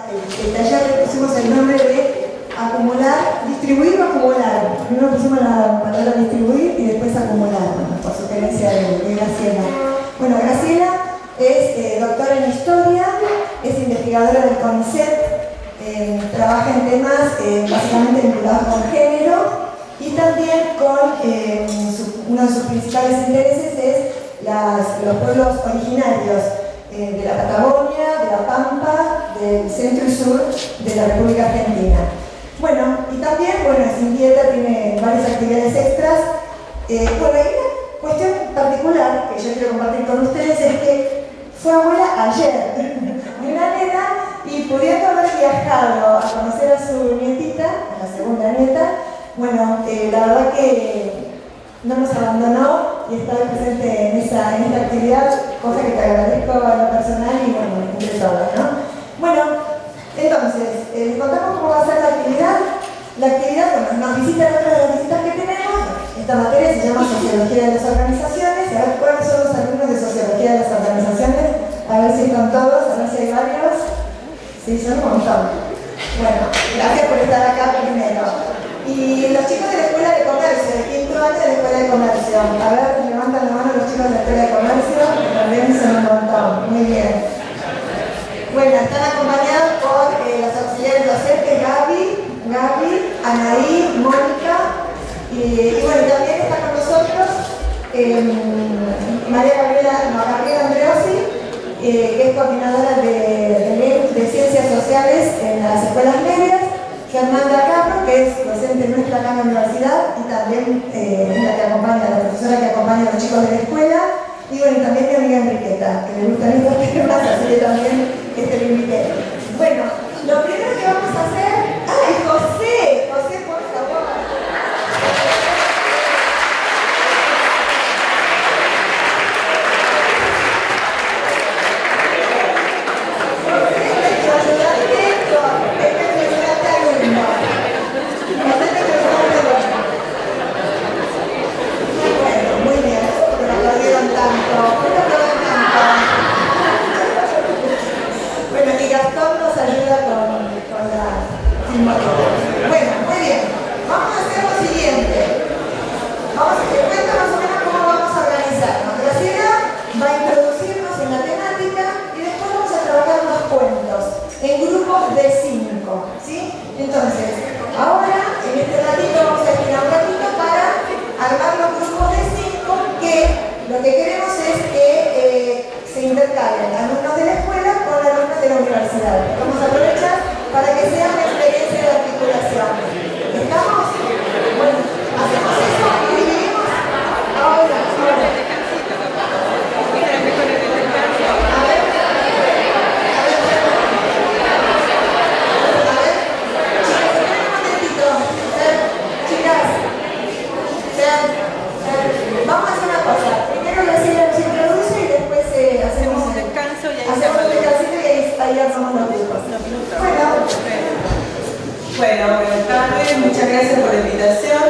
el taller le pusimos el nombre de acumular, distribuir o acumular. Primero pusimos la palabra distribuir y después acumular, bueno, por sugerencia de Graciela. Bueno, Graciela es doctora en historia, es investigadora del CONICET, trabaja en temas básicamente vinculados con género y también con uno de sus principales intereses es los pueblos originarios de la Patagonia, de la Pampa, del centro y sur de la República Argentina. Bueno, y también, es inquieta, tiene varias actividades extras. Bueno, hay una cuestión particular que yo quiero compartir con ustedes, es que fue abuela ayer de una nena y pudiendo haber viajado a conocer a su nietita, a la segunda nieta, bueno, la verdad que no nos abandonó y está presente en esta actividad, cosa que te agradezco a lo personal y bueno, entre todos, ¿no? Bueno, entonces, les contamos cómo va a ser la actividad. La actividad, nos visita otra de las visitas que tenemos. Esta materia se llama Sociología de las Organizaciones. A ver cuáles son los alumnos de Sociología de las Organizaciones. A ver si están todos, a ver si hay varios. Sí, son un montón. Bueno, gracias por estar acá primero. Y los chicos de la Escuela de Comercio, el quinto año de la Escuela de Comercio. A ver, levantan la mano los chicos de la Escuela de Comercio, que también son un montón. Muy bien. Bueno, están acompañados por las auxiliares docentes Gaby, Anaí, Mónica, y bueno, también está con nosotros Gabriela Andreossi, que es coordinadora de Ciencias Sociales en las escuelas medias, Fernanda Capro, que es docente nuestra acá en la universidad y también es la profesora que acompaña a los chicos de la escuela, y bueno, también mi amiga Enriqueta, que le gustan estos temas, así que también lo invité. Bueno, lo primero que vamos a hacer... ¡Ay, José! José, por favor. Bueno, y Gastón nos ayuda con la filmografía. Bueno, muy bien. Vamos a hacer lo siguiente. Te cuento más o menos cómo vamos a organizarnos. Graciela va a introducirnos en la temática y después vamos a trabajar los cuentos en grupos de 5, ¿sí? Entonces, ahora, en este ratito, vamos a estirar un ratito para armar los grupos de 5 que lo que queremos es que se intercalen alumnos de la escuela con alumnos de la universidad. Vamos a aprovechar para que sea una experiencia de articulación. ¿Estamos? Bueno, hacemos eso y dividimos ahora. Vamos a hacer una cosa. Primero Graciela nos introduce y después hacemos un descanso y ahí armamos los grupos. Bueno, buenas tardes, muchas gracias por la invitación.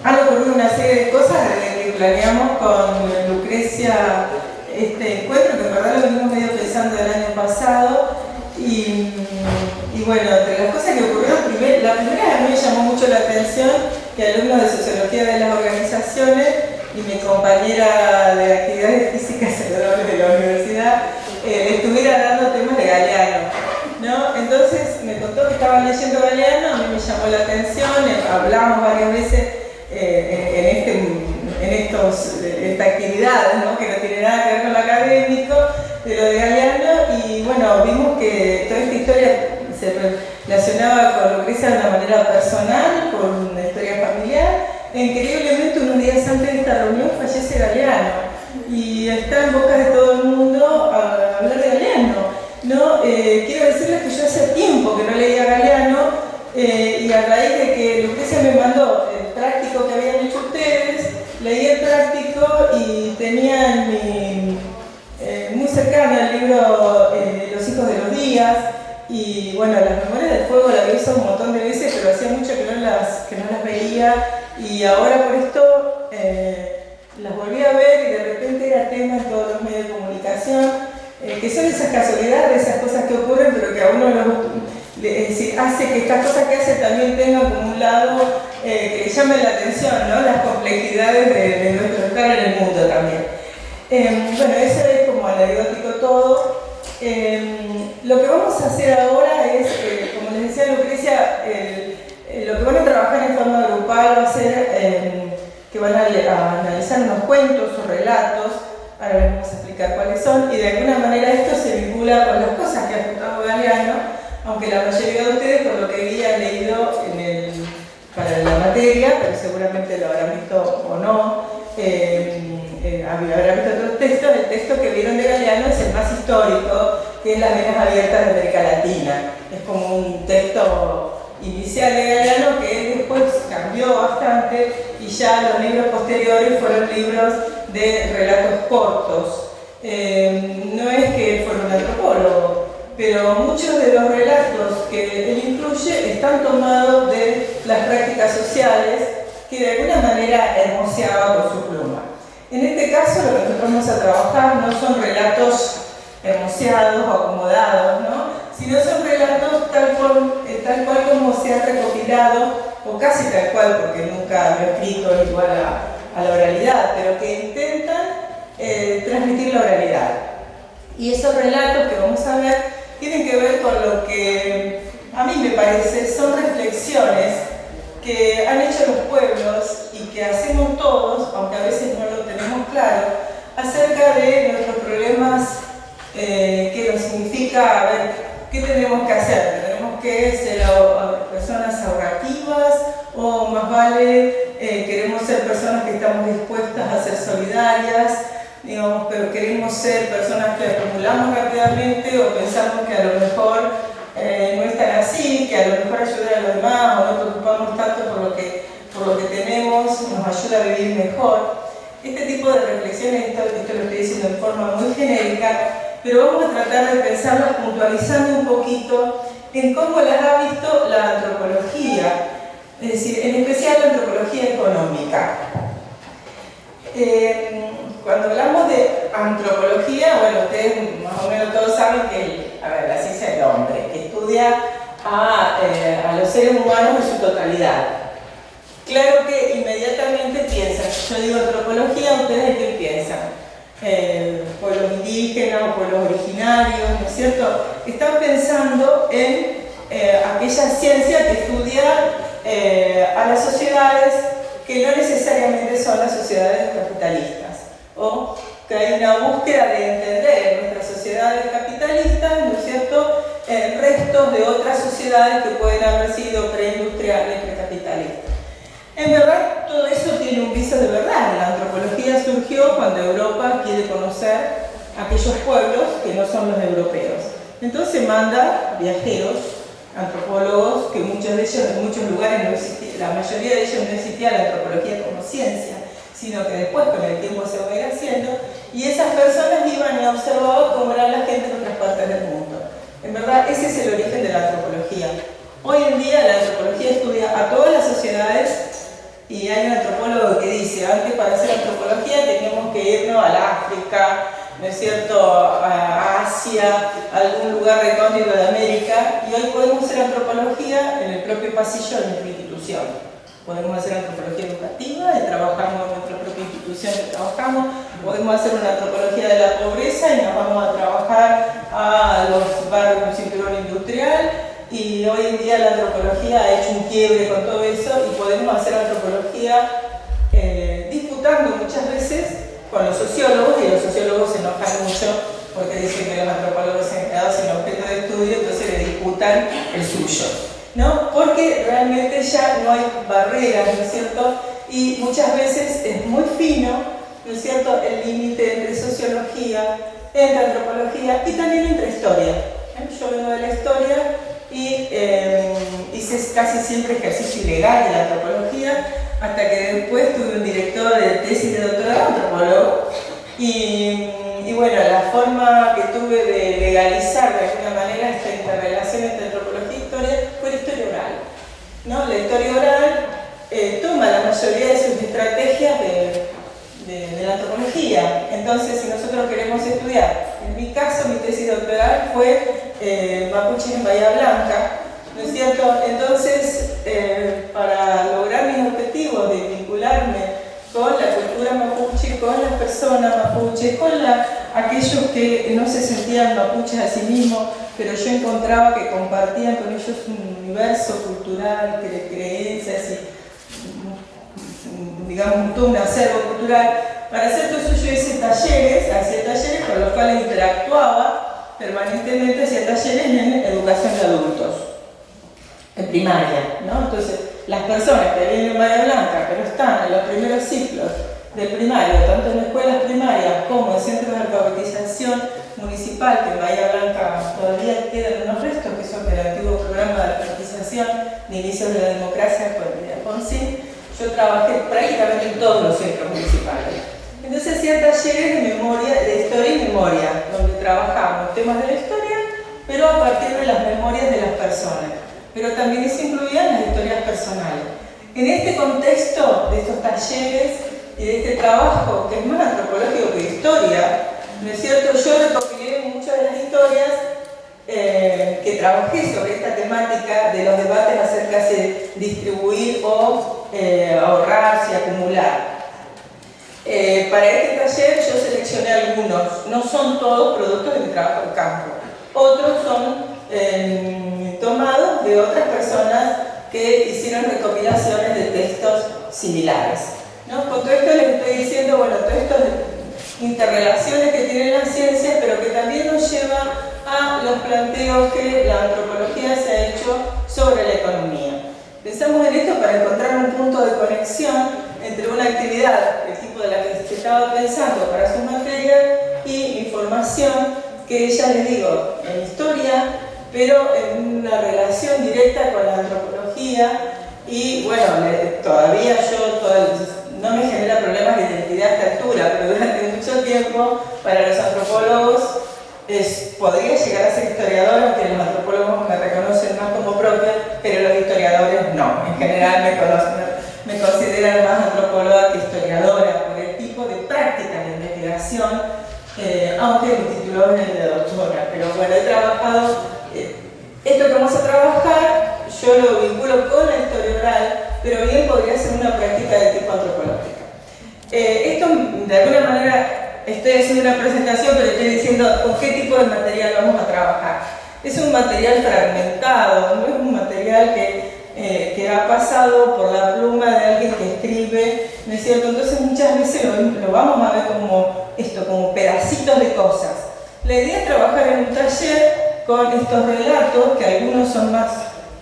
Han ocurrido una serie de cosas desde que planeamos con Lucrecia este encuentro, que en verdad lo venimos medio pensando el año pasado. Y bueno, entre las cosas que ocurrieron, la primera a mí me llamó mucho la atención que alumnos de Sociología de las Organizaciones y mi compañera de Actividades Físicas Saludables de la universidad estuviera dando temas de Galeano, ¿no? Entonces me contó que estaban leyendo Galeano, a mí me llamó la atención, hablamos varias veces en esta actividad, ¿no? Que no tiene nada que ver con lo académico, de lo de Galeano, y bueno, vimos que toda esta historia se relacionaba con Lucrecia de una manera personal, con una historia familiar. Increíblemente, unos días antes de esta reunión fallece Galeano y está en boca de todo el mundo a hablar de Galeano, ¿no? Quiero decirles que yo hace tiempo que no leía Galeano y a raíz de que Lucrecia me mandó el práctico que habían hecho ustedes, leí el práctico y tenía muy cercano el libro Los hijos de los días. Y bueno, las memorias del fuego las había usado un montón de veces, pero hacía mucho que no las veía, y ahora por esto las volví a ver y de repente era tema en todos los medios de comunicación. que son esas casualidades, esas cosas que ocurren, pero que a uno hace que estas cosas que hace también tengan como un lado que le llame la atención, ¿no? Las complejidades de nuestro estar en el mundo también. Bueno, eso es como anecdótico todo. Lo que vamos a hacer ahora es, como les decía Lucrecia, lo que van a trabajar en forma grupal va a ser que van a analizar unos cuentos o relatos, ahora les vamos a explicar cuáles son, y de alguna manera esto se vincula con las cosas que ha apuntado Galeano, aunque la mayoría de ustedes, por lo que vi, han leído para la materia, pero seguramente lo habrán visto o no, habrán visto otros textos. El texto que vieron de Galeano es el más histórico, que es Las venas abiertas de América Latina. Es como un texto inicial de Galeano que después cambió bastante y ya los libros posteriores fueron libros de relatos cortos. No es que fuera un antropólogo, pero muchos de los relatos que él incluye están tomados de las prácticas sociales que de alguna manera hermoseaba con su pluma. En este caso lo que nosotros vamos a trabajar no son relatos hermoseados o acomodados, ¿no? Sino son relatos tal cual como se han recopilado, o casi tal cual, porque nunca lo he escrito igual a la oralidad, pero que intentan transmitir la oralidad. Y esos relatos que vamos a ver tienen que ver con lo que a mí me parece son reflexiones que han hecho los pueblos y que hacemos todos, aunque a veces no lo tenemos claro, acerca de nuestros problemas, que nos significa, a ver, ¿qué tenemos que hacer? ¿Tenemos que ser personas ahorrativas o más vale queremos ser personas que estamos dispuestas a ser solidarias? Digamos, pero queremos ser personas que acumulamos rápidamente o pensamos que a lo mejor no es tan así, que a lo mejor ayudar a los demás o no preocupamos tanto por lo que tenemos, nos ayuda a vivir mejor. Este tipo de reflexiones, esto lo estoy diciendo en forma muy genérica, pero vamos a tratar de pensarlas puntualizando un poquito en cómo las ha visto la antropología, es decir, en especial la antropología económica. Cuando hablamos de antropología, bueno, ustedes más o menos todos saben que la ciencia del hombre, que estudia a los seres humanos en su totalidad. Claro que inmediatamente piensan, yo digo antropología, ¿ustedes qué piensan? Pueblos indígenas o pueblos originarios, ¿no es cierto? Están pensando en aquella ciencia que estudia a las sociedades que no necesariamente son las sociedades capitalistas, o que hay una búsqueda de entender en nuestras sociedades capitalistas, ¿no es cierto?, restos de otras sociedades que pueden haber sido preindustriales, precapitalistas. En verdad, todo eso tiene un viso de verdad. La antropología surgió cuando Europa quiere conocer aquellos pueblos que no son los europeos. Entonces manda viajeros, antropólogos, que muchos de ellos en muchos lugares no existía, la mayoría de ellos no existía la antropología como ciencia, sino que después con el tiempo se va a ir haciendo, y esas personas iban y observaban cómo era la gente en otras partes del mundo. En verdad, ese es el origen de la antropología. Hoy en día la antropología estudia a todas las sociedades, y hay un antropólogo que dice, antes para hacer antropología teníamos que irnos al África, ¿no es cierto?, a Asia, a algún lugar recóndito de América, y hoy podemos hacer antropología en el propio pasillo de nuestra institución. Podemos hacer antropología educativa y trabajamos en nuestra propia institución que trabajamos, podemos hacer una antropología de la pobreza y nos vamos a trabajar a los barrios del cinturón industrial, y hoy en día la antropología ha hecho un quiebre con todo eso y podemos hacer antropología disputando muchas veces con los sociólogos, y los sociólogos se enojan mucho porque dicen que los antropólogos se han quedado sin objeto de estudio, entonces le disputan el suyo, ¿no? Porque realmente ya no hay barreras, ¿no es cierto? Y muchas veces es muy fino, ¿no es cierto?, el límite entre sociología, entre antropología y también entre historia. Yo vengo de la historia y hice casi siempre ejercicio ilegal de la antropología, hasta que después tuve un director de tesis de doctorado antropólogo, y bueno, la forma que tuve de legalizar de alguna manera esta interrelación entre antropología e historia fue la historia oral, ¿no? La historia oral toma la mayoría de sus estrategias de la antropología. Entonces, si nosotros queremos estudiar, en mi caso, mi tesis doctoral fue mapuches en Bahía Blanca, ¿no es cierto? Entonces, para lograr mis objetivos de vincularme con la cultura mapuche, con las personas mapuches, con aquellos que no se sentían mapuches a sí mismos, pero yo encontraba que compartían con ellos un universo cultural, de creencias y, digamos, todo un acervo cultural. Para hacer todo eso yo hice talleres, hacía talleres con los cuales interactuaba permanentemente, hacía talleres en educación de adultos, en primaria, ¿no? Entonces, las personas que viven en Bahía Blanca, pero están en los primeros ciclos del primario, tanto en escuelas primarias como en centros de alfabetización municipal, que en Bahía Blanca todavía quedan unos restos, que son del antiguo programa de alfabetización de inicios de la democracia con Alfonsín, yo trabajé prácticamente en todos los centros municipales. Entonces hacía talleres de memoria, de historia y memoria, donde trabajamos temas de la historia, pero a partir de las memorias de las personas. Pero también se incluían las historias personales. En este contexto de estos talleres y de este trabajo, que es más antropológico que historia, ¿no es cierto? Yo recopilé muchas de las historias que trabajé sobre esta temática de los debates acerca de distribuir o ahorrarse y acumular. Para este taller yo seleccioné algunos, no son todos productos de mi trabajo de campo, otros son tomados de otras personas que hicieron recopilaciones de textos similares, ¿no? Con todo esto les estoy diciendo, bueno, todas estas interrelaciones que tienen las ciencias, pero que también nos lleva a los planteos que la antropología se ha hecho sobre la economía. Pensamos en esto para encontrar un punto de conexión entre una actividad, el tipo de la que se estaba pensando para su materia, y información que ya les digo, en historia, pero en una relación directa con la antropología y bueno, todavía no me genera problemas de identidad a esta altura, pero durante mucho tiempo para los antropólogos podría llegar a ser historiador, aunque los antropólogos me reconocen más como propia, pero los historiadores no, en general me consideran más antropóloga que historiadora por el tipo de práctica de investigación, aunque mi título es el de doctora, pero bueno, he trabajado. Esto que vamos a trabajar, yo lo vinculo con la historia oral, pero bien podría ser una práctica de tipo antropológica. Esto, de alguna manera, estoy haciendo una presentación, pero estoy diciendo con qué tipo de material vamos a trabajar. Es un material fragmentado, no es un material que ha pasado por la pluma de alguien que escribe, ¿no es cierto? Entonces muchas veces lo vamos a ver como pedacitos de cosas. La idea es trabajar en un taller con estos relatos, que algunos son más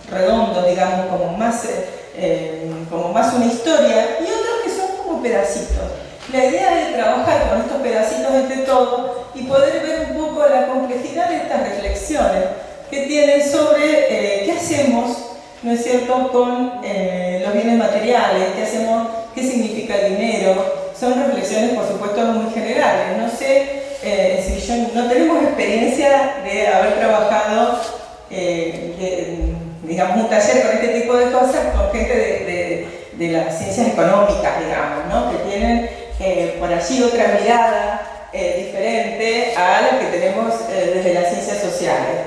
redondos, digamos, como más una historia, y otros que son como pedacitos. La idea es trabajar con estos pedacitos entre todo y poder ver un poco la complejidad de estas reflexiones que tienen sobre qué hacemos, ¿no es cierto?, con los bienes materiales, qué significa el dinero. Son reflexiones, por supuesto, muy generales. No sé si no tenemos experiencia de haber trabajado, digamos, un taller con este tipo de cosas con gente de las ciencias económicas, digamos, ¿no? Que tienen por allí otra mirada diferente a la que tenemos desde las ciencias sociales.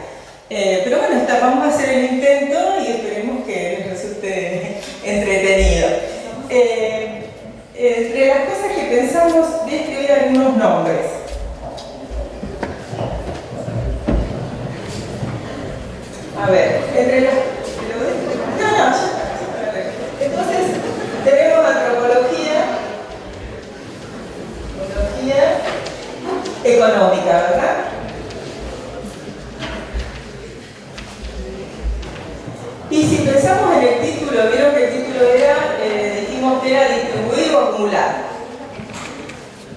Pero bueno, vamos a hacer el intento y esperemos que les resulte entretenido. Entre las cosas que pensamos, voy a escribir algunos nombres. A ver, entre las... Entonces, tenemos antropología económica, ¿verdad? Y si pensamos en el título, vieron que el título era, dijimos que era distribuir o acumular.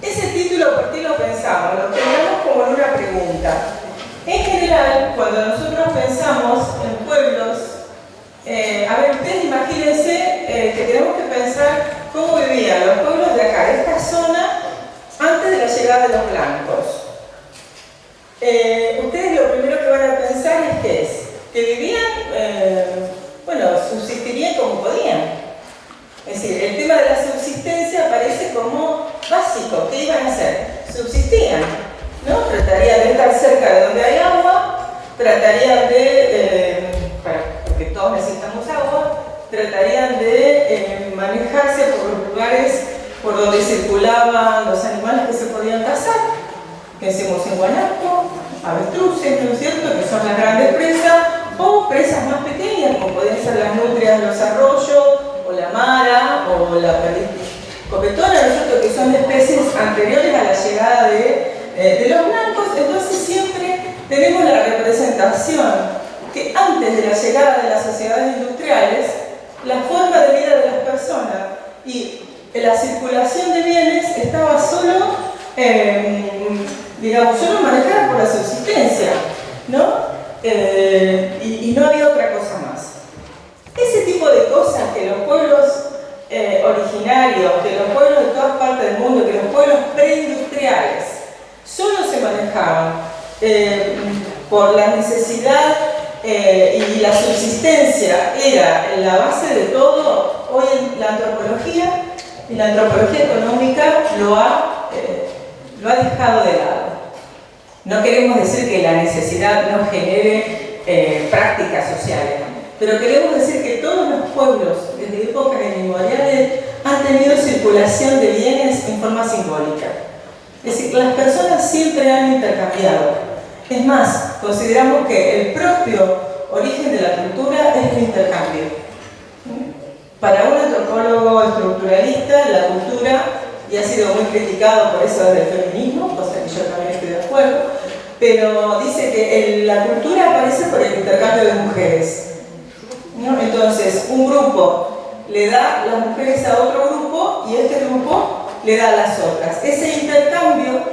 Ese título, ¿por qué lo pensamos? Lo teníamos como en una pregunta. En general, cuando nosotros pensamos en pueblos, a ver, ustedes imagínense que tenemos que pensar cómo vivían los pueblos de acá, de esta zona, antes de la llegada de los blancos. Ustedes lo primero que van a pensar es ¿qué es? Que vivían, subsistirían como podían. Es decir, el tema de la subsistencia parece como básico. básico, ¿qué iban a hacer? Subsistían, ¿no? Tratarían de estar cerca de donde hay agua, tratarían de, porque todos necesitamos agua, tratarían de manejarse por los lugares por donde circulaban los animales que se podían cazar. Pensemos en guanaco, avestruces, ¿no es cierto?, que son las grandes presas, o presas más pequeñas, como pueden ser las nutrias de los arroyos, o la mara, o la perdiz copetona, ¿no es cierto?, que son especies anteriores a la llegada de los blancos. Entonces siempre tenemos la representación que antes de la llegada de las sociedades industriales, la forma de vida de las personas y la circulación de bienes estaba solo, solo manejada por la subsistencia, ¿no? Y no había otra cosa más. Ese tipo de cosas que los pueblos originarios, que los pueblos de todas partes del mundo, que los pueblos preindustriales, solo se manejaban por la necesidad y la subsistencia era la base de todo. Hoy la antropología y la antropología económica lo ha dejado de lado. No queremos decir que la necesidad no genere prácticas sociales, pero queremos decir que todos los pueblos, desde épocas inmemoriales, han tenido circulación de bienes en forma simbólica. Es decir, las personas siempre han intercambiado. Es más, consideramos que el propio origen de la cultura es el intercambio. Para un antropólogo estructuralista, la cultura, y ha sido muy criticado por eso desde el feminismo, cosa que yo también estoy de acuerdo, pero dice que la cultura aparece por el intercambio de mujeres, ¿no? Entonces, un grupo le da las mujeres a otro grupo y este grupo le da a las otras. Ese intercambio,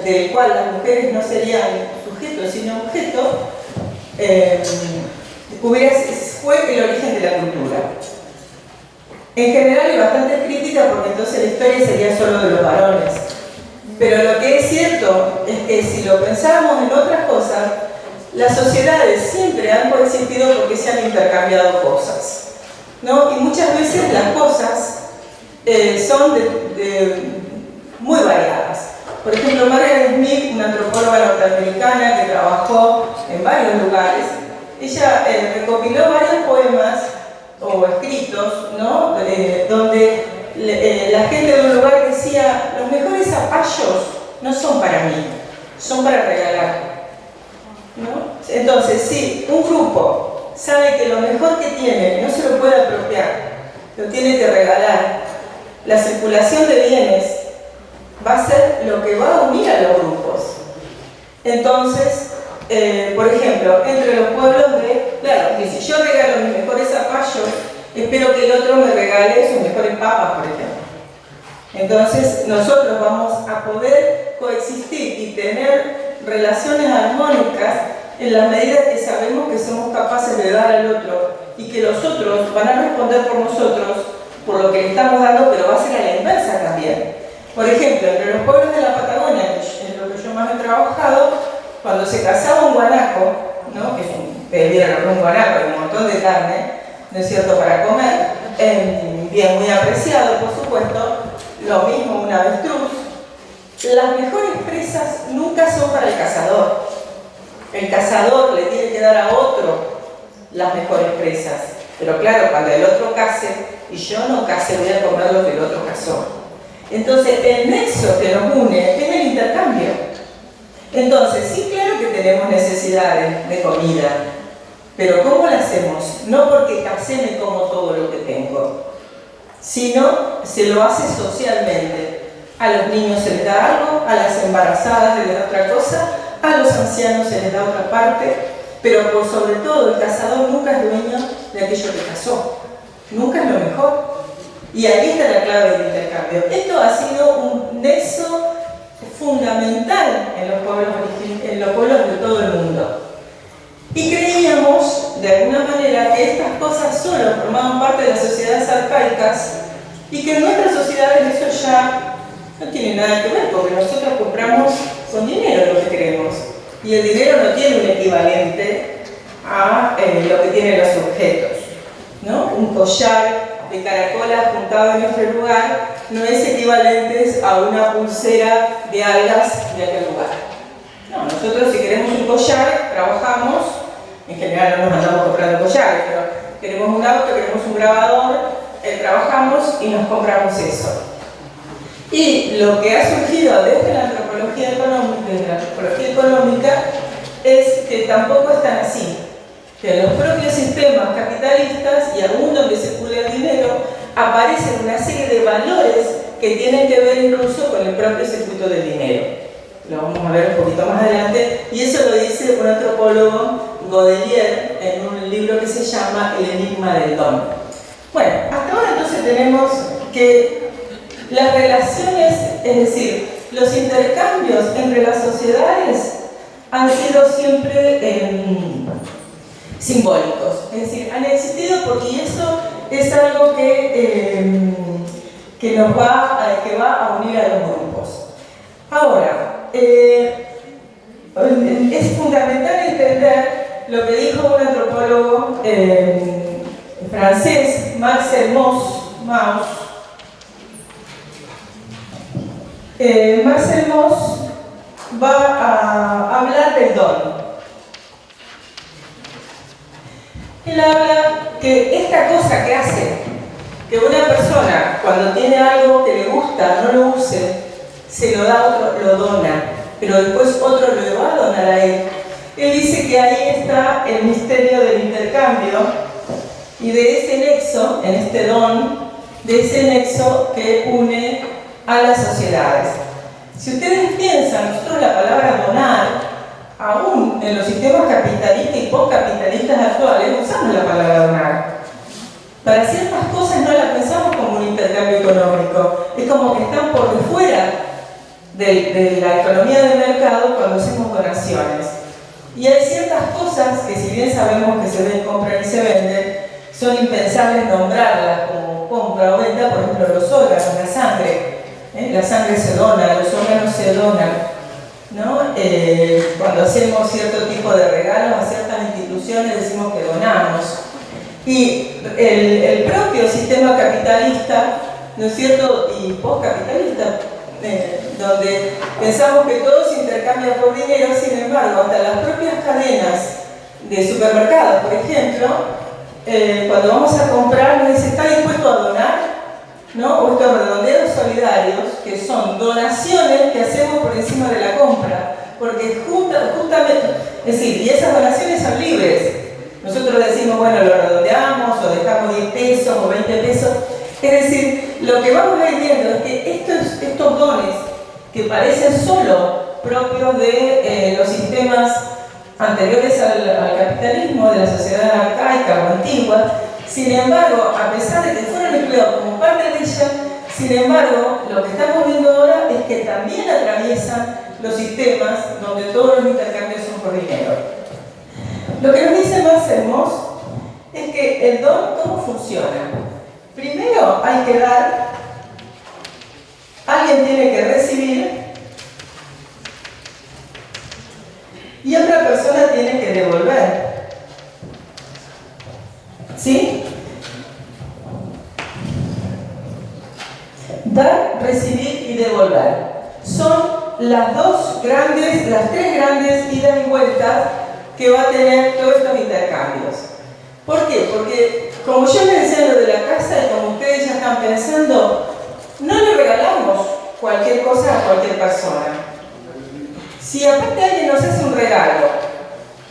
del cual las mujeres no serían sujetos sino objetos, fue el origen de la cultura. En general es bastante crítica porque entonces la historia sería solo de los varones. Pero lo que es cierto es que si lo pensamos en otras cosas, las sociedades siempre han coexistido porque se han intercambiado cosas, ¿no? Y muchas veces las cosas son muy variadas. Por ejemplo, Margaret Smith, una antropóloga norteamericana que trabajó en varios lugares, ella recopiló varios poemas o escritos, ¿no? Donde la gente de un lugar decía: los mejores zapallos no son para mí, son para regalar, ¿no? Entonces, si un grupo sabe que lo mejor que tiene no se lo puede apropiar, lo tiene que regalar, la circulación de bienes va a ser lo que va a unir a los grupos. Entonces, por ejemplo, entre los pueblos claro, que si yo regalo mis mejores zapallos, espero que el otro me regale sus mejores papas, por ejemplo. Entonces, nosotros vamos a poder coexistir y tener relaciones armónicas en la medida que sabemos que somos capaces de dar al otro y que los otros van a responder por nosotros, por lo que le estamos dando, pero va a ser a la inversa también. Por ejemplo, entre los pueblos de la Patagonia, que es lo que yo más he trabajado, cuando se cazaba un guanaco, ¿no? Que ustedes vieron lo que es un guanaco, hay un montón de carne, ¿no es cierto?, para comer, bien, muy apreciado, por supuesto, lo mismo un avestruz. Las mejores presas nunca son para el cazador. El cazador le tiene que dar a otro las mejores presas. Pero claro, cuando el otro case y yo no case, voy a comer lo que el otro cazó. Entonces, el nexo que nos une es el intercambio. Entonces, sí, claro que tenemos necesidades de comida, pero ¿cómo lo hacemos? No porque casé me como todo lo que tengo, sino se lo hace socialmente. A los niños se les da algo, a las embarazadas se les da otra cosa, a los ancianos se les da otra parte, pero por sobre todo el cazador nunca es dueño de aquello que cazó, nunca es lo mejor. Y ahí está la clave del intercambio. Esto ha sido un nexo fundamental en los pueblos de todo el mundo. Y creíamos, de alguna manera, que estas cosas solo formaban parte de las sociedades arcaicas y que en nuestras sociedades eso ya no tiene nada que ver, porque nosotros compramos con dinero lo que queremos. Y el dinero no tiene un equivalente a lo que tienen los objetos, ¿no? Un collar de caracolas juntado en nuestro lugar no es equivalente a una pulsera de algas de aquel lugar. No, nosotros si queremos un collar, trabajamos, en general no nos andamos comprando collares, pero queremos un auto, queremos un grabador, trabajamos y nos compramos eso. Y lo que ha surgido desde la antropología económica es que tampoco es tan así. Que en los propios sistemas capitalistas y aún donde circula el dinero aparecen una serie de valores que tienen que ver incluso con el propio circuito del dinero. Lo vamos a ver un poquito más adelante y eso lo dice un antropólogo, Godelier, en un libro que se llama El enigma del don. Bueno, hasta ahora entonces tenemos que las relaciones, es decir, los intercambios entre las sociedades han sido siempre simbólicos, es decir, han existido porque eso es algo que va a unir a los grupos. Ahora, es fundamental entender lo que dijo un antropólogo francés, Marcel Mauss. Marcel Mauss va a hablar del don. Él habla que esta cosa que hace que una persona cuando tiene algo que le gusta no lo use, se lo da a otro, lo dona, pero después otro le va a donar a él. Él dice que ahí está el misterio del intercambio y de ese nexo, en este don, de ese nexo que une a las sociedades. Si ustedes piensan, nosotros la palabra donar, aún en los sistemas capitalistas y postcapitalistas actuales, usamos la palabra donar. Para ciertas cosas no la pensamos como un intercambio económico, es como que están por fuera de la economía del mercado cuando hacemos donaciones. Y hay ciertas cosas que, si bien sabemos que se deben comprar y se venden, son impensables nombrarlas como compra o venta. Por ejemplo, los órganos, la sangre. La sangre se dona, los órganos se donan, ¿no? Cuando hacemos cierto tipo de regalos a ciertas instituciones decimos que donamos. Y el propio sistema capitalista, ¿no es cierto?, y postcapitalista, donde pensamos que todo se intercambia por dinero, sin embargo, hasta las propias cadenas de supermercados, por ejemplo, cuando vamos a comprar nos dice, ¿está dispuesto a donar? ¿No? O estos redondeos solidarios, que son donaciones que hacemos por encima de la compra, porque justamente, es decir, y esas donaciones son libres. Nosotros decimos, bueno, lo redondeamos, o dejamos 10 pesos o 20 pesos. Es decir, lo que vamos a ir viendo es que estos dones, que parecen solo propios de los sistemas anteriores al capitalismo, de la sociedad arcaica o antigua, sin embargo, a pesar de que fueron empleados como parte de ella, sin embargo, lo que estamos viendo ahora es que también atraviesan los sistemas donde todos los intercambios son por dinero. Lo que nos dice Marcel Mauss es que el don, ¿cómo funciona? Primero hay que dar, alguien tiene que recibir y otra persona tiene que devolver. ¿Sí? Dar, recibir y devolver. Son las tres grandes idas y vueltas que va a tener todos estos intercambios. ¿Por qué? Porque, como yo les decía lo de la casa y como ustedes ya están pensando, no le regalamos cualquier cosa a cualquier persona. Si aparte alguien nos hace un regalo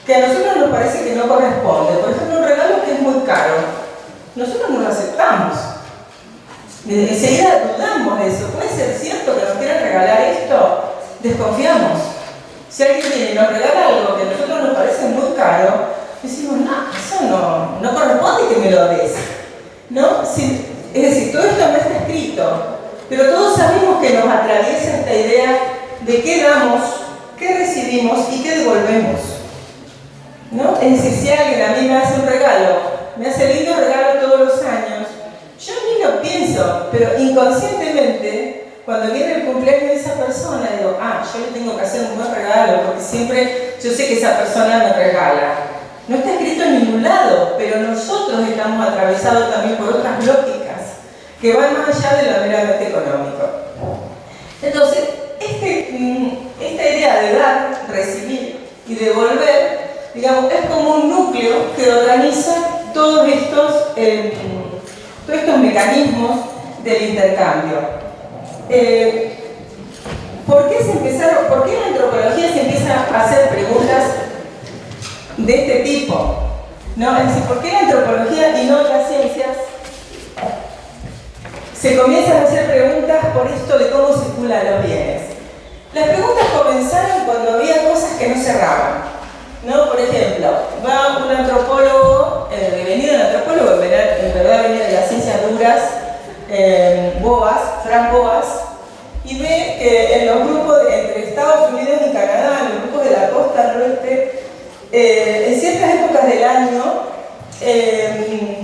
que a nosotros nos parece que no corresponde, por ejemplo, un regalo que es muy caro, nosotros no lo aceptamos. Enseguida dudamos de eso. ¿Puede ser cierto que nos quieran regalar esto? Desconfiamos. Si alguien viene y nos regala algo que a nosotros nos parece muy caro, decimos, no, eso no corresponde que me lo des, ¿no? Es decir, todo esto no está escrito, pero todos sabemos que nos atraviesa esta idea de qué damos, qué recibimos y qué devolvemos, ¿no? Es decir, si alguien a mí me hace un regalo, me hace lindo regalo todos los años, yo ni lo pienso, pero inconscientemente, cuando viene el cumpleaños de esa persona, digo, yo le tengo que hacer un buen regalo, porque siempre yo sé que esa persona me regala. No está escrito en ningún lado, pero nosotros estamos atravesados también por otras lógicas. que van más allá de lo meramente económico. Entonces, esta idea de dar, recibir y devolver, digamos, es como un núcleo que organiza todos estos mecanismos del intercambio. ¿Por qué la antropología se empieza a hacer preguntas de este tipo? ¿No? Es decir, ¿por qué la antropología y no otras ciencias se comienzan a hacer preguntas por esto de cómo circulan los bienes? Las preguntas comenzaron cuando había cosas que no cerraban, ¿no? Por ejemplo, va un antropólogo, venido un antropólogo, en verdad venía de las ciencias duras, Frank Boas, y ve que en los grupos entre Estados Unidos y Canadá, en los grupos de la costa oeste, en ciertas épocas del año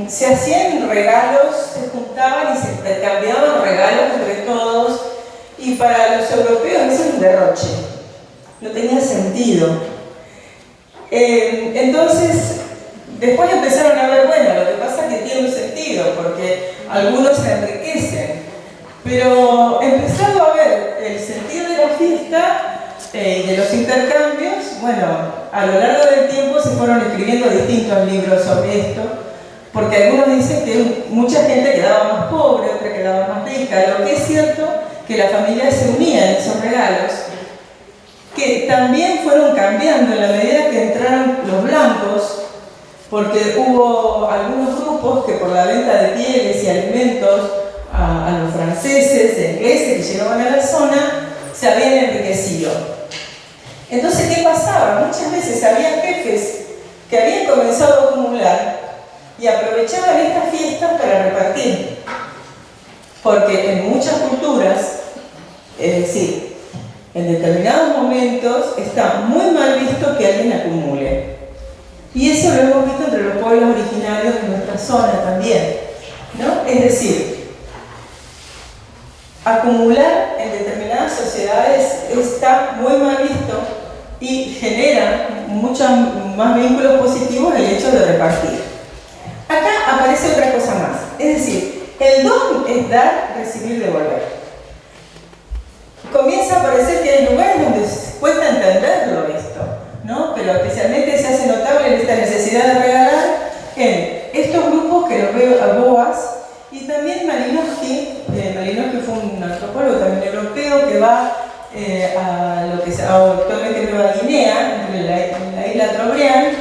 se hacían regalos, se juntaban y se intercambiaban regalos entre todos, y para los europeos eso es un derroche, no tenía sentido. Entonces, después empezaron a ver, bueno, lo que pasa es que tiene un sentido, porque algunos se enriquecen, pero empezando a ver el sentido de la fiesta y de los intercambios, bueno, a lo largo del tiempo se fueron escribiendo distintos libros sobre esto, porque algunos dicen que mucha gente quedaba más pobre, otra quedaba más rica. Lo que es cierto que la familia se unía en esos regalos, que también fueron cambiando en la medida que entraron los blancos, porque hubo algunos grupos que por la venta de pieles y alimentos a los franceses, ingleses que llegaban a la zona, se habían enriquecido. Entonces, ¿qué pasaba? Muchas veces había jefes que habían comenzado a acumular y aprovechaban estas fiestas para repartir. Porque en muchas culturas, es decir, en determinados momentos está muy mal visto que alguien acumule. Y eso lo hemos visto entre los pueblos originarios de nuestra zona también, ¿no? Es decir, acumular en determinadas sociedades está muy mal visto y genera muchos más vínculos positivos el hecho de repartir. Acá aparece otra cosa más, es decir, el don es dar, recibir, devolver. Comienza a parecer que hay lugares donde cuesta entenderlo esto, ¿no? Pero especialmente se hace notable esta necesidad de regalar en estos grupos que lo veo a Boas y también Malinowski. Malinowski fue un antropólogo también europeo que va a lo que es actualmente Nueva Guinea, en la isla Trobriand,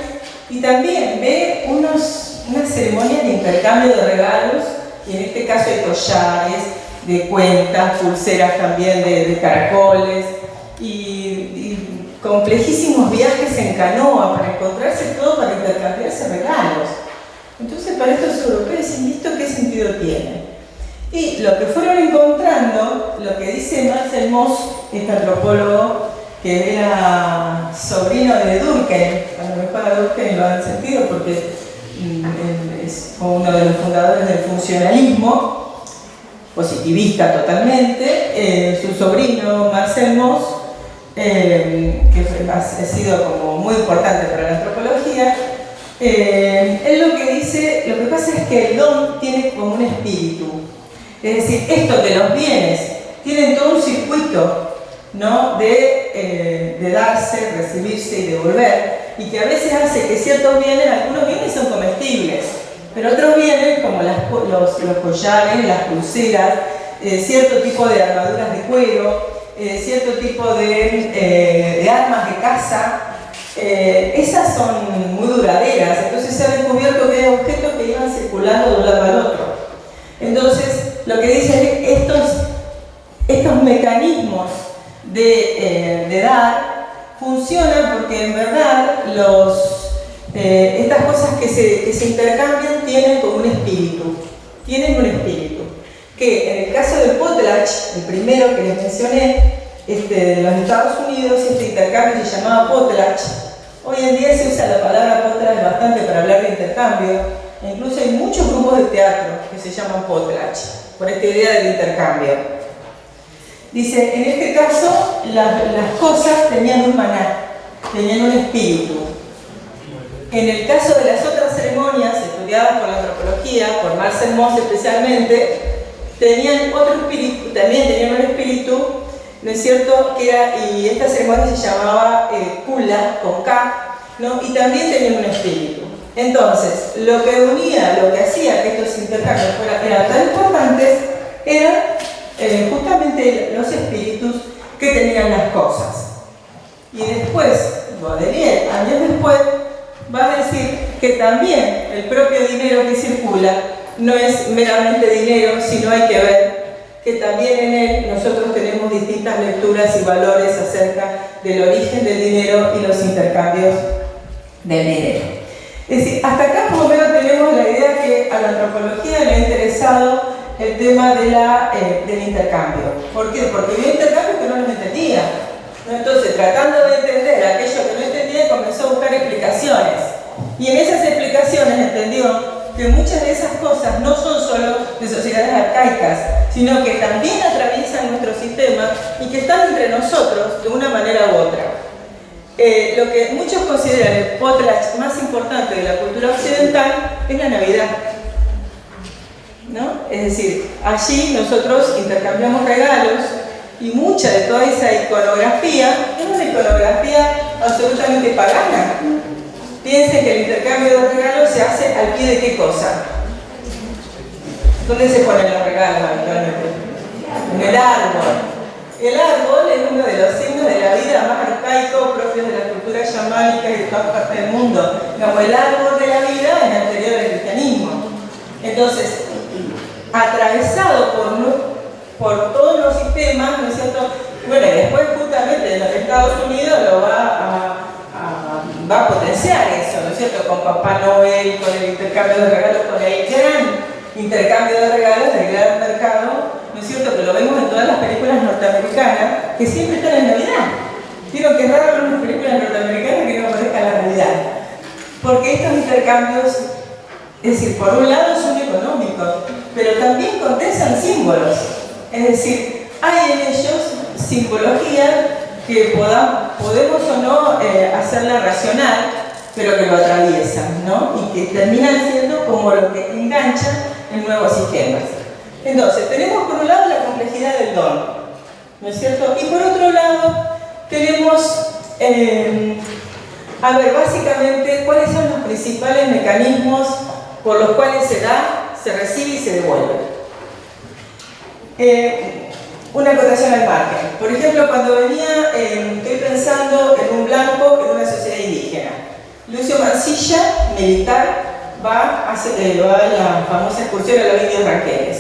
y también ve unas ceremonias de intercambio de regalos, y en este caso hay collares, de cuentas, pulseras también de caracoles, y complejísimos viajes en canoa para encontrarse todo, para intercambiarse regalos. Entonces, para estos europeos dicen, ¿esto qué sentido tiene? Y lo que fueron encontrando, lo que dice Marcel Mauss, este antropólogo que era sobrino de Durkheim, a lo mejor a Durkheim lo han sentido porque es uno de los fundadores del funcionalismo, positivista totalmente, su sobrino Marcel Mauss, que ha sido como muy importante para la antropología, él lo que dice, lo que pasa es que el don tiene como un espíritu, es decir, esto de los bienes tienen todo un circuito, ¿no? de darse, recibirse y devolver, y que a veces hace que ciertos bienes, algunos bienes son comestibles, pero otros bienes como los collares, las pulseras, cierto tipo de armaduras de cuero, cierto tipo de armas de caza, esas son muy duraderas. Entonces se ha descubierto que hay objetos que iban circulando de un lado al otro. Entonces lo que dicen es estos mecanismos de dar funcionan porque en verdad estas cosas que se intercambian tienen como un espíritu, que en el caso del potlatch, el primero que les mencioné, de los Estados Unidos, este intercambio se llamaba potlatch. Hoy en día se usa la palabra potlatch bastante para hablar de intercambio, e incluso hay muchos grupos de teatro que se llaman potlatch, por esta idea del intercambio. Dice, en este caso, las cosas tenían un maná, tenían un espíritu. En el caso de las otras ceremonias estudiadas por la antropología, por Marcel Mauss especialmente, tenían otro espíritu, también tenían un espíritu, ¿no es cierto?, que era, y esta ceremonia se llamaba Kula, con K, ¿no?, y también tenían un espíritu. Entonces, lo que unía, lo que hacía que estos intercambios eran tan importantes, eran justamente los espíritus que tenían las cosas. Y después, Baudelaire, años después, va a decir que también el propio dinero que circula no es meramente dinero, sino hay que ver que también en él nosotros tenemos distintas lecturas y valores acerca del origen del dinero y los intercambios del dinero. Es decir, hasta acá por lo menos tenemos la idea que a la antropología le ha interesado el tema de del intercambio. ¿Por qué? Porque había intercambios que no los entendía. Entonces, tratando de entender aquello que no entendía, comenzó a buscar explicaciones. Y en esas explicaciones entendió que muchas de esas cosas no son solo de sociedades arcaicas, sino que también atraviesan nuestro sistema y que están entre nosotros de una manera u otra. Lo que muchos consideran el potlatch más importante de la cultura occidental es la Navidad, ¿no? Es decir, allí nosotros intercambiamos regalos y mucha de toda esa iconografía es una iconografía absolutamente pagana. Piensen que el intercambio de regalos se hace al pie de qué cosa. ¿Dónde se ponen los regalos habitualmente? En el árbol. El árbol es uno de los signos de la vida más arcaico, propios de la cultura chamánica y de todas partes del mundo. Como el árbol de la vida es anterior al cristianismo. Entonces, atravesado por todos los sistemas, ¿no es cierto? Bueno, y después justamente en los Estados Unidos lo va a potenciar eso, ¿no es cierto? Con Papá Noel, con el intercambio de regalos, con el gran intercambio de regalos del gran mercado, ¿no es cierto? Que lo vemos en todas las películas norteamericanas, que siempre están en Navidad. Vieron que es raro ver unas películas norteamericanas que no aparezcan en la Navidad. Porque estos intercambios, es decir, por un lado son económicos, pero también condensan símbolos. Es decir, hay en ellos simbología que podemos o no hacerla racional, pero que lo atraviesan, ¿no? Y que terminan siendo como lo que enganchan en nuevos sistemas. Entonces, tenemos por un lado la complejidad del don, ¿no es cierto? Y por otro lado, tenemos, básicamente, cuáles son los principales mecanismos por los cuales se da, se recibe y se devuelve. Una acotación al margen. Por ejemplo, cuando venía, estoy pensando en un blanco en una sociedad indígena. Lucio Mansilla, militar, va a la famosa excursión a los indios ranqueles.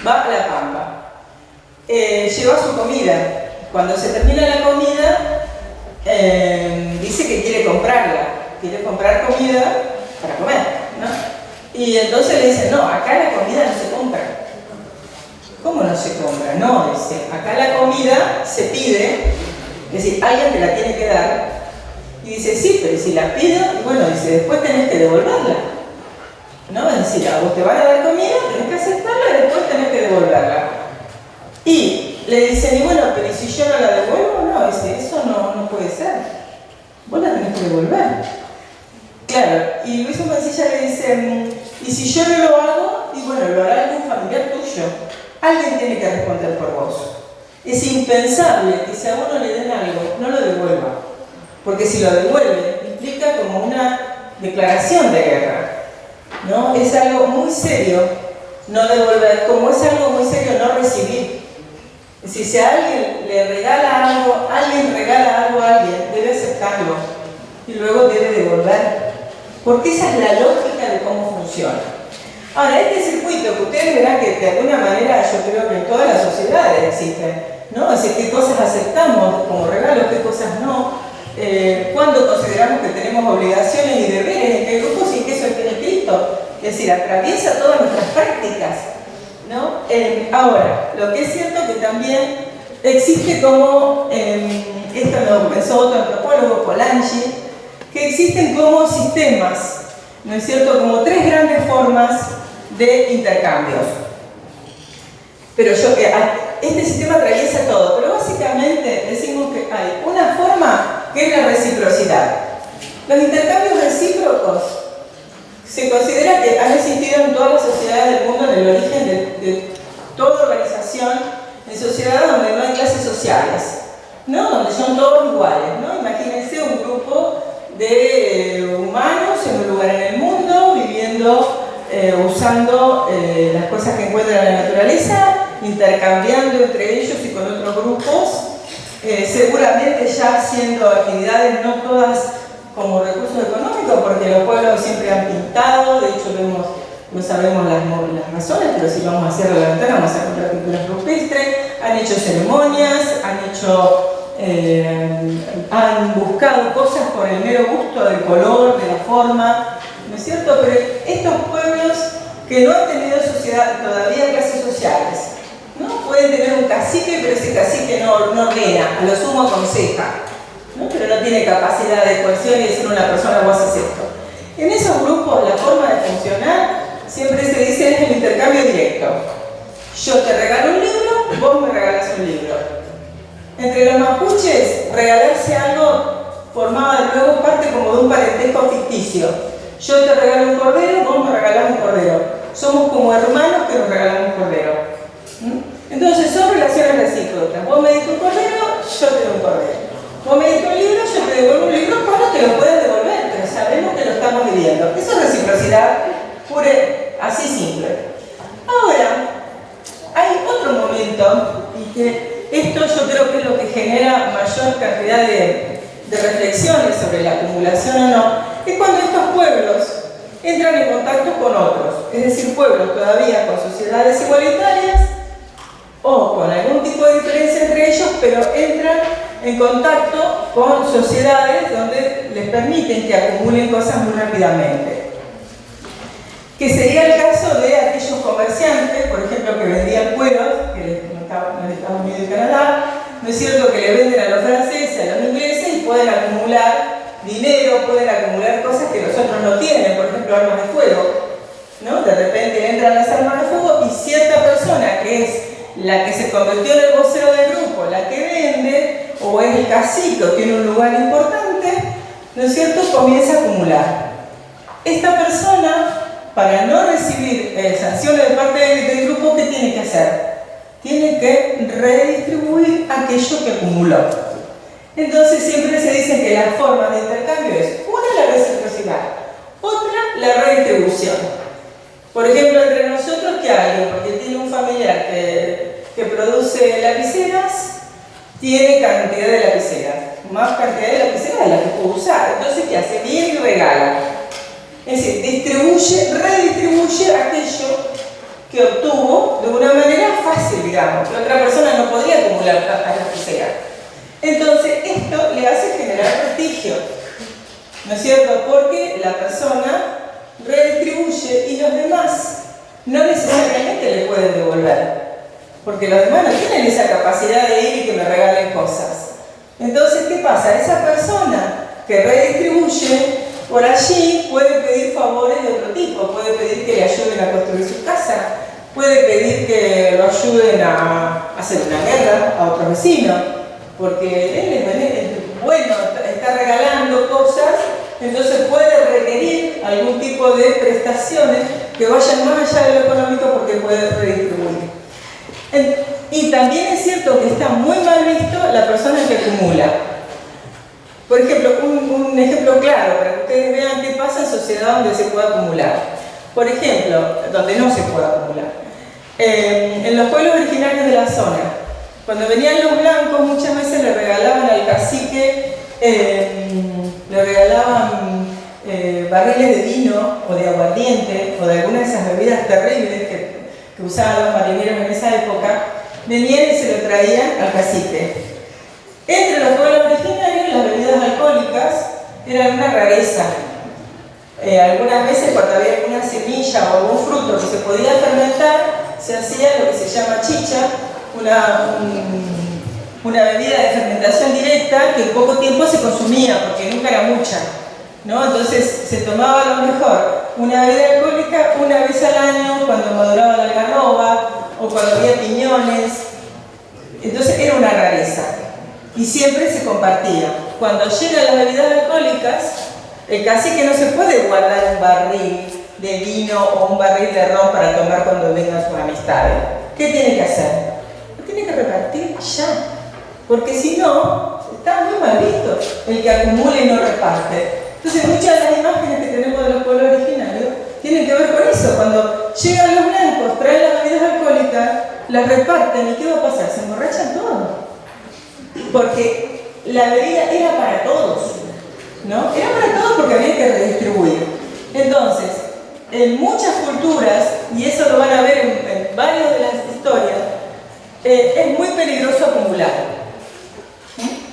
Va a La Pampa. Lleva su comida. Cuando se termina la comida, dice que quiere comprarla. Quiere comprar comida para comer, ¿no? Y entonces le dicen, no, acá la comida no se compra. ¿Cómo no se compra? No, dice, acá la comida se pide, es decir, alguien te la tiene que dar. Y dice, sí, pero si la pido, y bueno, dice, después tenés que devolverla. ¿No? Es decir, a vos te van a dar comida, tenés que aceptarla y después tenés que devolverla. Y le dicen, y bueno, pero ¿y si yo no la devuelvo? No, dice, eso no puede ser. Vos la tenés que devolver. Claro, y Luis Mansilla le dice, y si yo no lo hago, y bueno, lo hará algún familiar tuyo. Alguien tiene que responder por vos. Es impensable que si a uno le den algo, no lo devuelva. Porque si lo devuelve, implica como una declaración de guerra, ¿no? Es algo muy serio no devolver, como es algo muy serio no recibir. Es decir, si a alguien le regala algo, alguien regala algo a alguien, debe aceptarlo y luego debe devolver. Porque esa es la lógica de cómo funciona. Ahora, este circuito que ustedes verán que de alguna manera yo creo que en todas las sociedades existen, ¿no? Es decir, qué cosas aceptamos como regalos, qué cosas no, cuándo consideramos que tenemos obligaciones y deberes, en qué grupos y en qué sostiene Cristo. Es decir, atraviesa todas nuestras prácticas, ¿no? Ahora, lo que es cierto que también existe como, esto lo pensó otro antropólogo, Polanyi, que existen como sistemas, ¿no es cierto?, como tres grandes formas de intercambios. Pero este sistema atraviesa todo, pero básicamente decimos que hay una forma que es la reciprocidad. Los intercambios recíprocos se considera que han existido en todas las sociedades del mundo en el origen de toda organización en sociedades donde no hay clases sociales, ¿no? Donde son todos iguales, ¿no? Imagínense un grupo de humanos en un lugar en el mundo, viviendo, usando las cosas que encuentran en la naturaleza, intercambiando entre ellos y con otros grupos, seguramente ya haciendo actividades no todas como recursos económicos, porque los pueblos siempre han pintado, de hecho no sabemos las razones, pero si vamos a cierre la ventana vamos a encontrar pinturas rupestres, han hecho ceremonias, han buscado cosas por el mero gusto del color, de la forma, ¿no es cierto? Pero estos pueblos que no han tenido todavía clases sociales, ¿no? Pueden tener un cacique, pero ese cacique no ordena, a lo sumo aconseja, ¿no? Pero no tiene capacidad de coerción y decir a una persona vos haces esto. En esos grupos la forma de funcionar siempre se dice es el intercambio directo. Yo te regalo un libro, vos me regalás un libro. Entre los mapuches, regalarse algo formaba luego parte como de un parentesco ficticio. Yo te regalo un cordero, vos me regalás un cordero. Somos como hermanos que nos regalamos un cordero. Entonces son relaciones recíprocas. Vos me diste un cordero, yo te doy un cordero. Vos me diste un libro, yo te devuelvo un libro, cuando te lo puedes devolver, pero sabemos que lo estamos viviendo. Eso es reciprocidad pura, así simple. Ahora, hay otro momento, y que esto yo creo que es lo que genera mayor cantidad de reflexiones sobre la acumulación o no, es cuando estos pueblos entran en contacto con otros, es decir, pueblos todavía con sociedades igualitarias o con algún tipo de diferencia entre ellos, pero entran en contacto con sociedades donde les permiten que acumulen cosas muy rápidamente. Que sería el caso de aquellos comerciantes, por ejemplo, que vendían cueros, que les comentaba en Estados Unidos y Canadá, ¿no es cierto?, que le venden a los franceses, a los ingleses y pueden acumular dinero, pueden acumular cosas que los otros no tienen, por ejemplo, armas de fuego, ¿no? De repente entran las armas de fuego y cierta persona que es la que se convirtió en el vocero del grupo, la que vende, o es el cacique, o tiene un lugar importante, ¿no es cierto?, comienza a acumular. Esta persona, para no recibir sanciones de parte del grupo, ¿qué tiene que hacer? Tiene que redistribuir aquello que acumuló. Entonces siempre se dice que las formas de intercambio es una, la reciprocidad, otra, la redistribución. Por ejemplo, entre nosotros, que alguien, porque tiene un familiar que produce lapiceras, tiene cantidad de lapiceras, más cantidad de lapiceras de las que puede usar. Entonces, ¿qué hace? Viene y regala. Es decir, redistribuye aquello que obtuvo de una manera fácil, digamos, que otra persona no podría acumular tantas lapiceras. Entonces, esto le hace generar prestigio, ¿no es cierto? Porque la persona redistribuye y los demás no necesariamente le pueden devolver, porque los demás no tienen esa capacidad de ir y que me regalen cosas. Entonces, ¿qué pasa? Esa persona que redistribuye por allí puede pedir favores de otro tipo, puede pedir que le ayuden a construir su casa, puede pedir que lo ayuden a hacer una guerra a otro vecino, porque él es bueno, está regalando cosas, entonces puede requerir algún tipo de prestaciones que vayan más allá de lo económico porque puede redistribuir. Y también es cierto que está muy mal visto la persona que acumula. Por ejemplo, un ejemplo claro para que ustedes vean qué pasa en sociedad donde se puede acumular. Por ejemplo, donde no se puede acumular. En los pueblos originarios de la zona, cuando venían los blancos, muchas veces le regalaban al cacique, le regalaban barriles de vino o de aguardiente o de alguna de esas bebidas terribles que usaban los marineros en esa época. Venían y se lo traían al cacique. Entre los pueblos originarios, las bebidas alcohólicas eran una rareza. Algunas veces, cuando había alguna semilla o algún fruto que se podía fermentar, se hacía lo que se llama chicha, una bebida de fermentación directa que en poco tiempo se consumía, porque nunca era mucha, ¿no? Entonces se tomaba a lo mejor una bebida alcohólica una vez al año, cuando maduraba la algarroba o cuando había piñones. Entonces era una rareza. Y siempre se compartía. Cuando llegan las bebidas alcohólicas, el cacique no se puede guardar un barril de vino o un barril de ron para tomar cuando vengan sus amistades. ¿qué tiene que hacer? Lo tiene que repartir ya, porque si no, está muy mal visto el que acumula y no reparte. Entonces muchas de las imágenes que tenemos de los pueblos originarios tienen que ver con eso. Cuando llegan los blancos, traen las bebidas alcohólicas, las reparten, ¿y qué va a pasar? Se emborrachan todos. Porque la bebida era para todos, ¿no? Era para todos porque había que redistribuir. Entonces, en muchas culturas, y eso lo van a ver en varias de las historias, es muy peligroso acumular.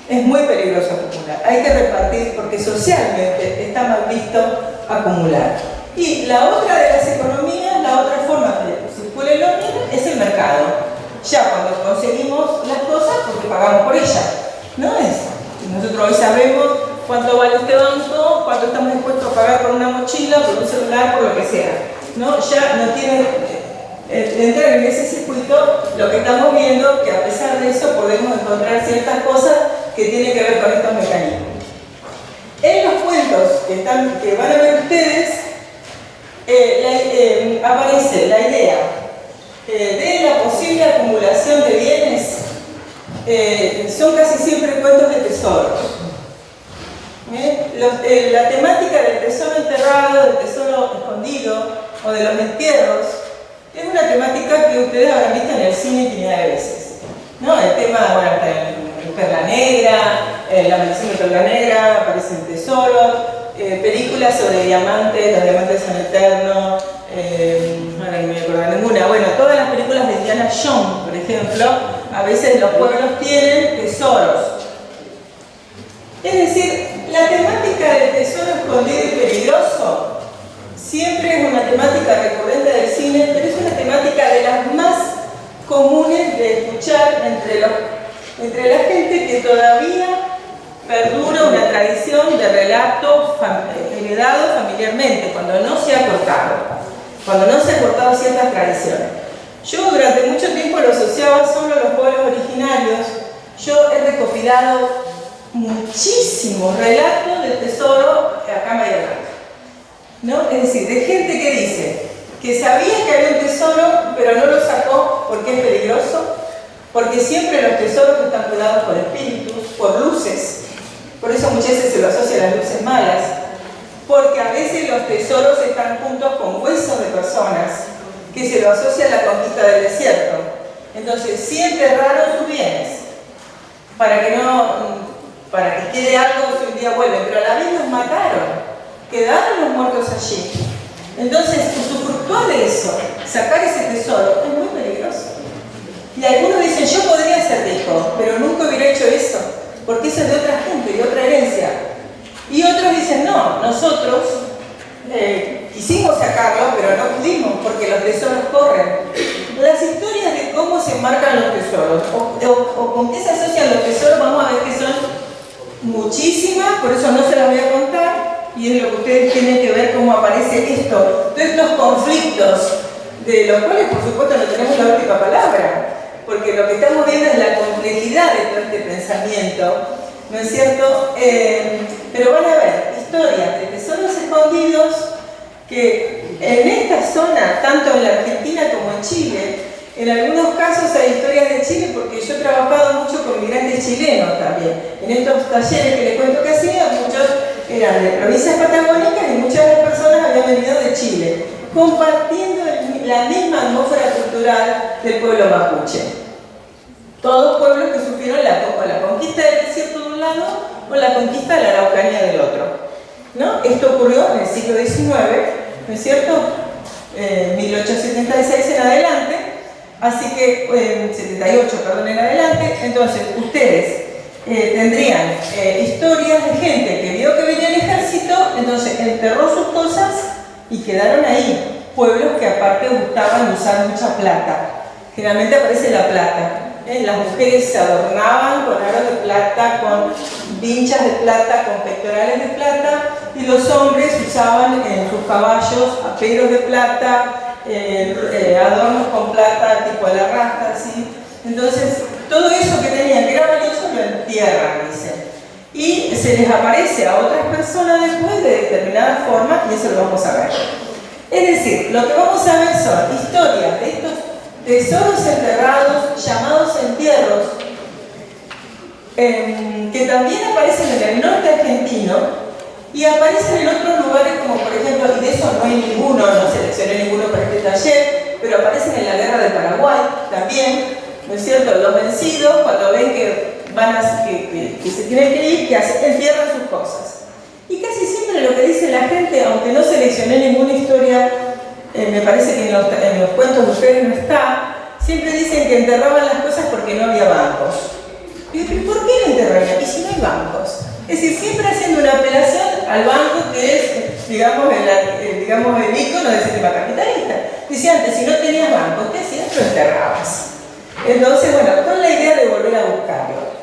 Es muy peligroso acumular. Hay que repartir porque socialmente está mal visto acumular. Y la otra de las economías, la otra forma de que circule los bienes es el mercado. Ya cuando conseguimos las cosas porque pagamos por ellas. No es. Nosotros hoy sabemos cuánto vale este banco, cuánto estamos dispuestos a pagar por una mochila, por un celular, por lo que sea. ¿No? Ya no tiene entrar en ese circuito. Lo que estamos viendo que a pesar de eso podemos encontrar ciertas cosas que tienen que ver con estos mecanismos. En los cuentos que van a ver ustedes aparece la idea de la posible acumulación de bienes. Son casi siempre cuentos de tesoros. La temática del tesoro enterrado, del tesoro escondido o de los entierros es una temática que ustedes habrán visto en el cine infinidad de veces, ¿no? El tema, bueno, en Perla Negra, La maldición de Perla Negra, aparecen tesoros, películas sobre diamantes, los diamantes son eternos, ahora no me acuerdo de ninguna. Bueno, todas las películas de Indiana Jones, por ejemplo, a veces los pueblos tienen tesoros. Es decir, la temática del tesoro escondido y peligroso siempre es una temática recurrente del cine, pero es una temática de las más comunes de escuchar entre la gente que todavía perdura una tradición de relato heredado familiarmente, cuando no se ha cortado ciertas tradiciones. Yo durante mucho tiempo lo asociaba solo a los pueblos originarios. Yo he recopilado muchísimos relatos del tesoro acá en Bahía Blanca, ¿no? Es decir, de gente que dice que sabía que había un tesoro, pero no lo sacó porque es peligroso, porque siempre los tesoros están cuidados por espíritus, por luces, por eso muchas veces se lo asocia a las luces malas, porque a veces los tesoros están juntos con huesos de personas, que se lo asocia a la conquista del desierto. Entonces siempre erraron sus bienes, para que quede algo si un día vuelven, pero a la vez los mataron, quedaron los muertos allí. Entonces, usufructuar de eso, sacar ese tesoro, es muy peligroso. Y algunos dicen, yo podría ser rico, pero nunca hubiera hecho eso, porque eso es de otra gente, de otra herencia. Y otros dicen, no, nosotros quisimos sacarlo, pero no pudimos, porque los tesoros corren. Las historias de cómo se marcan los tesoros, o con qué se asocian los tesoros, vamos a ver que son muchísimas, por eso no se las voy a contar, y es lo que ustedes tienen que ver cómo aparece esto, todos estos conflictos, de los cuales por supuesto no tenemos la última palabra, porque lo que estamos viendo es la complejidad de todo este pensamiento, ¿no es cierto? Pero van a ver historias de tesoros escondidos que en esta zona, tanto en la Argentina como en Chile, en algunos casos hay historias de Chile, porque yo he trabajado mucho con migrantes chilenos también. En estos talleres que les cuento que hacía, muchos eran de provincias patagónicas y muchas de las personas habían venido de Chile, compartiendo la misma atmósfera cultural del pueblo mapuche. Todos pueblos que sufrieron la conquista del desierto de un lado o la conquista de la Araucanía del otro, ¿no? Esto ocurrió en el siglo XIX, ¿no es cierto? 1876 en adelante. Así que, 78, perdón, en adelante, entonces ustedes tendrían historias de gente que vio que venía el ejército, entonces enterró sus cosas y quedaron ahí. Pueblos que aparte gustaban usar mucha plata. Generalmente aparece la plata. Las mujeres se adornaban con aros de plata, con vinchas de plata, con pectorales de plata, y los hombres usaban en sus caballos aperos de plata, adornos con plata tipo de la rasta, ¿sí? Entonces, todo eso que tenían que era valioso lo entierran, dicen. Y se les aparece a otras personas después de determinada forma, y eso lo vamos a ver. Es decir, lo que vamos a ver son historias de estos tesoros enterrados llamados entierros, que también aparecen en el norte argentino y aparecen en otros lugares como por ejemplo, y de eso no hay ninguno, no seleccioné ninguno para este taller, pero aparecen en la guerra del Paraguay también, ¿no es cierto? Los vencidos, cuando ven que se tienen que ir, que entierran sus cosas. Y casi siempre lo que dice la gente, aunque no seleccioné ninguna historia, me parece que en los cuentos de ustedes no está, siempre dicen que enterraban las cosas porque no había bancos. Y yo, ¿por qué lo enterrarían? ¿Y si no hay bancos? Es decir, siempre haciendo una apelación al banco que es, digamos, el ícono del sistema capitalista. Dice antes, si no tenías banco, ¿qué hacías? Lo enterrabas. Entonces, bueno, con la idea de volver a buscarlo.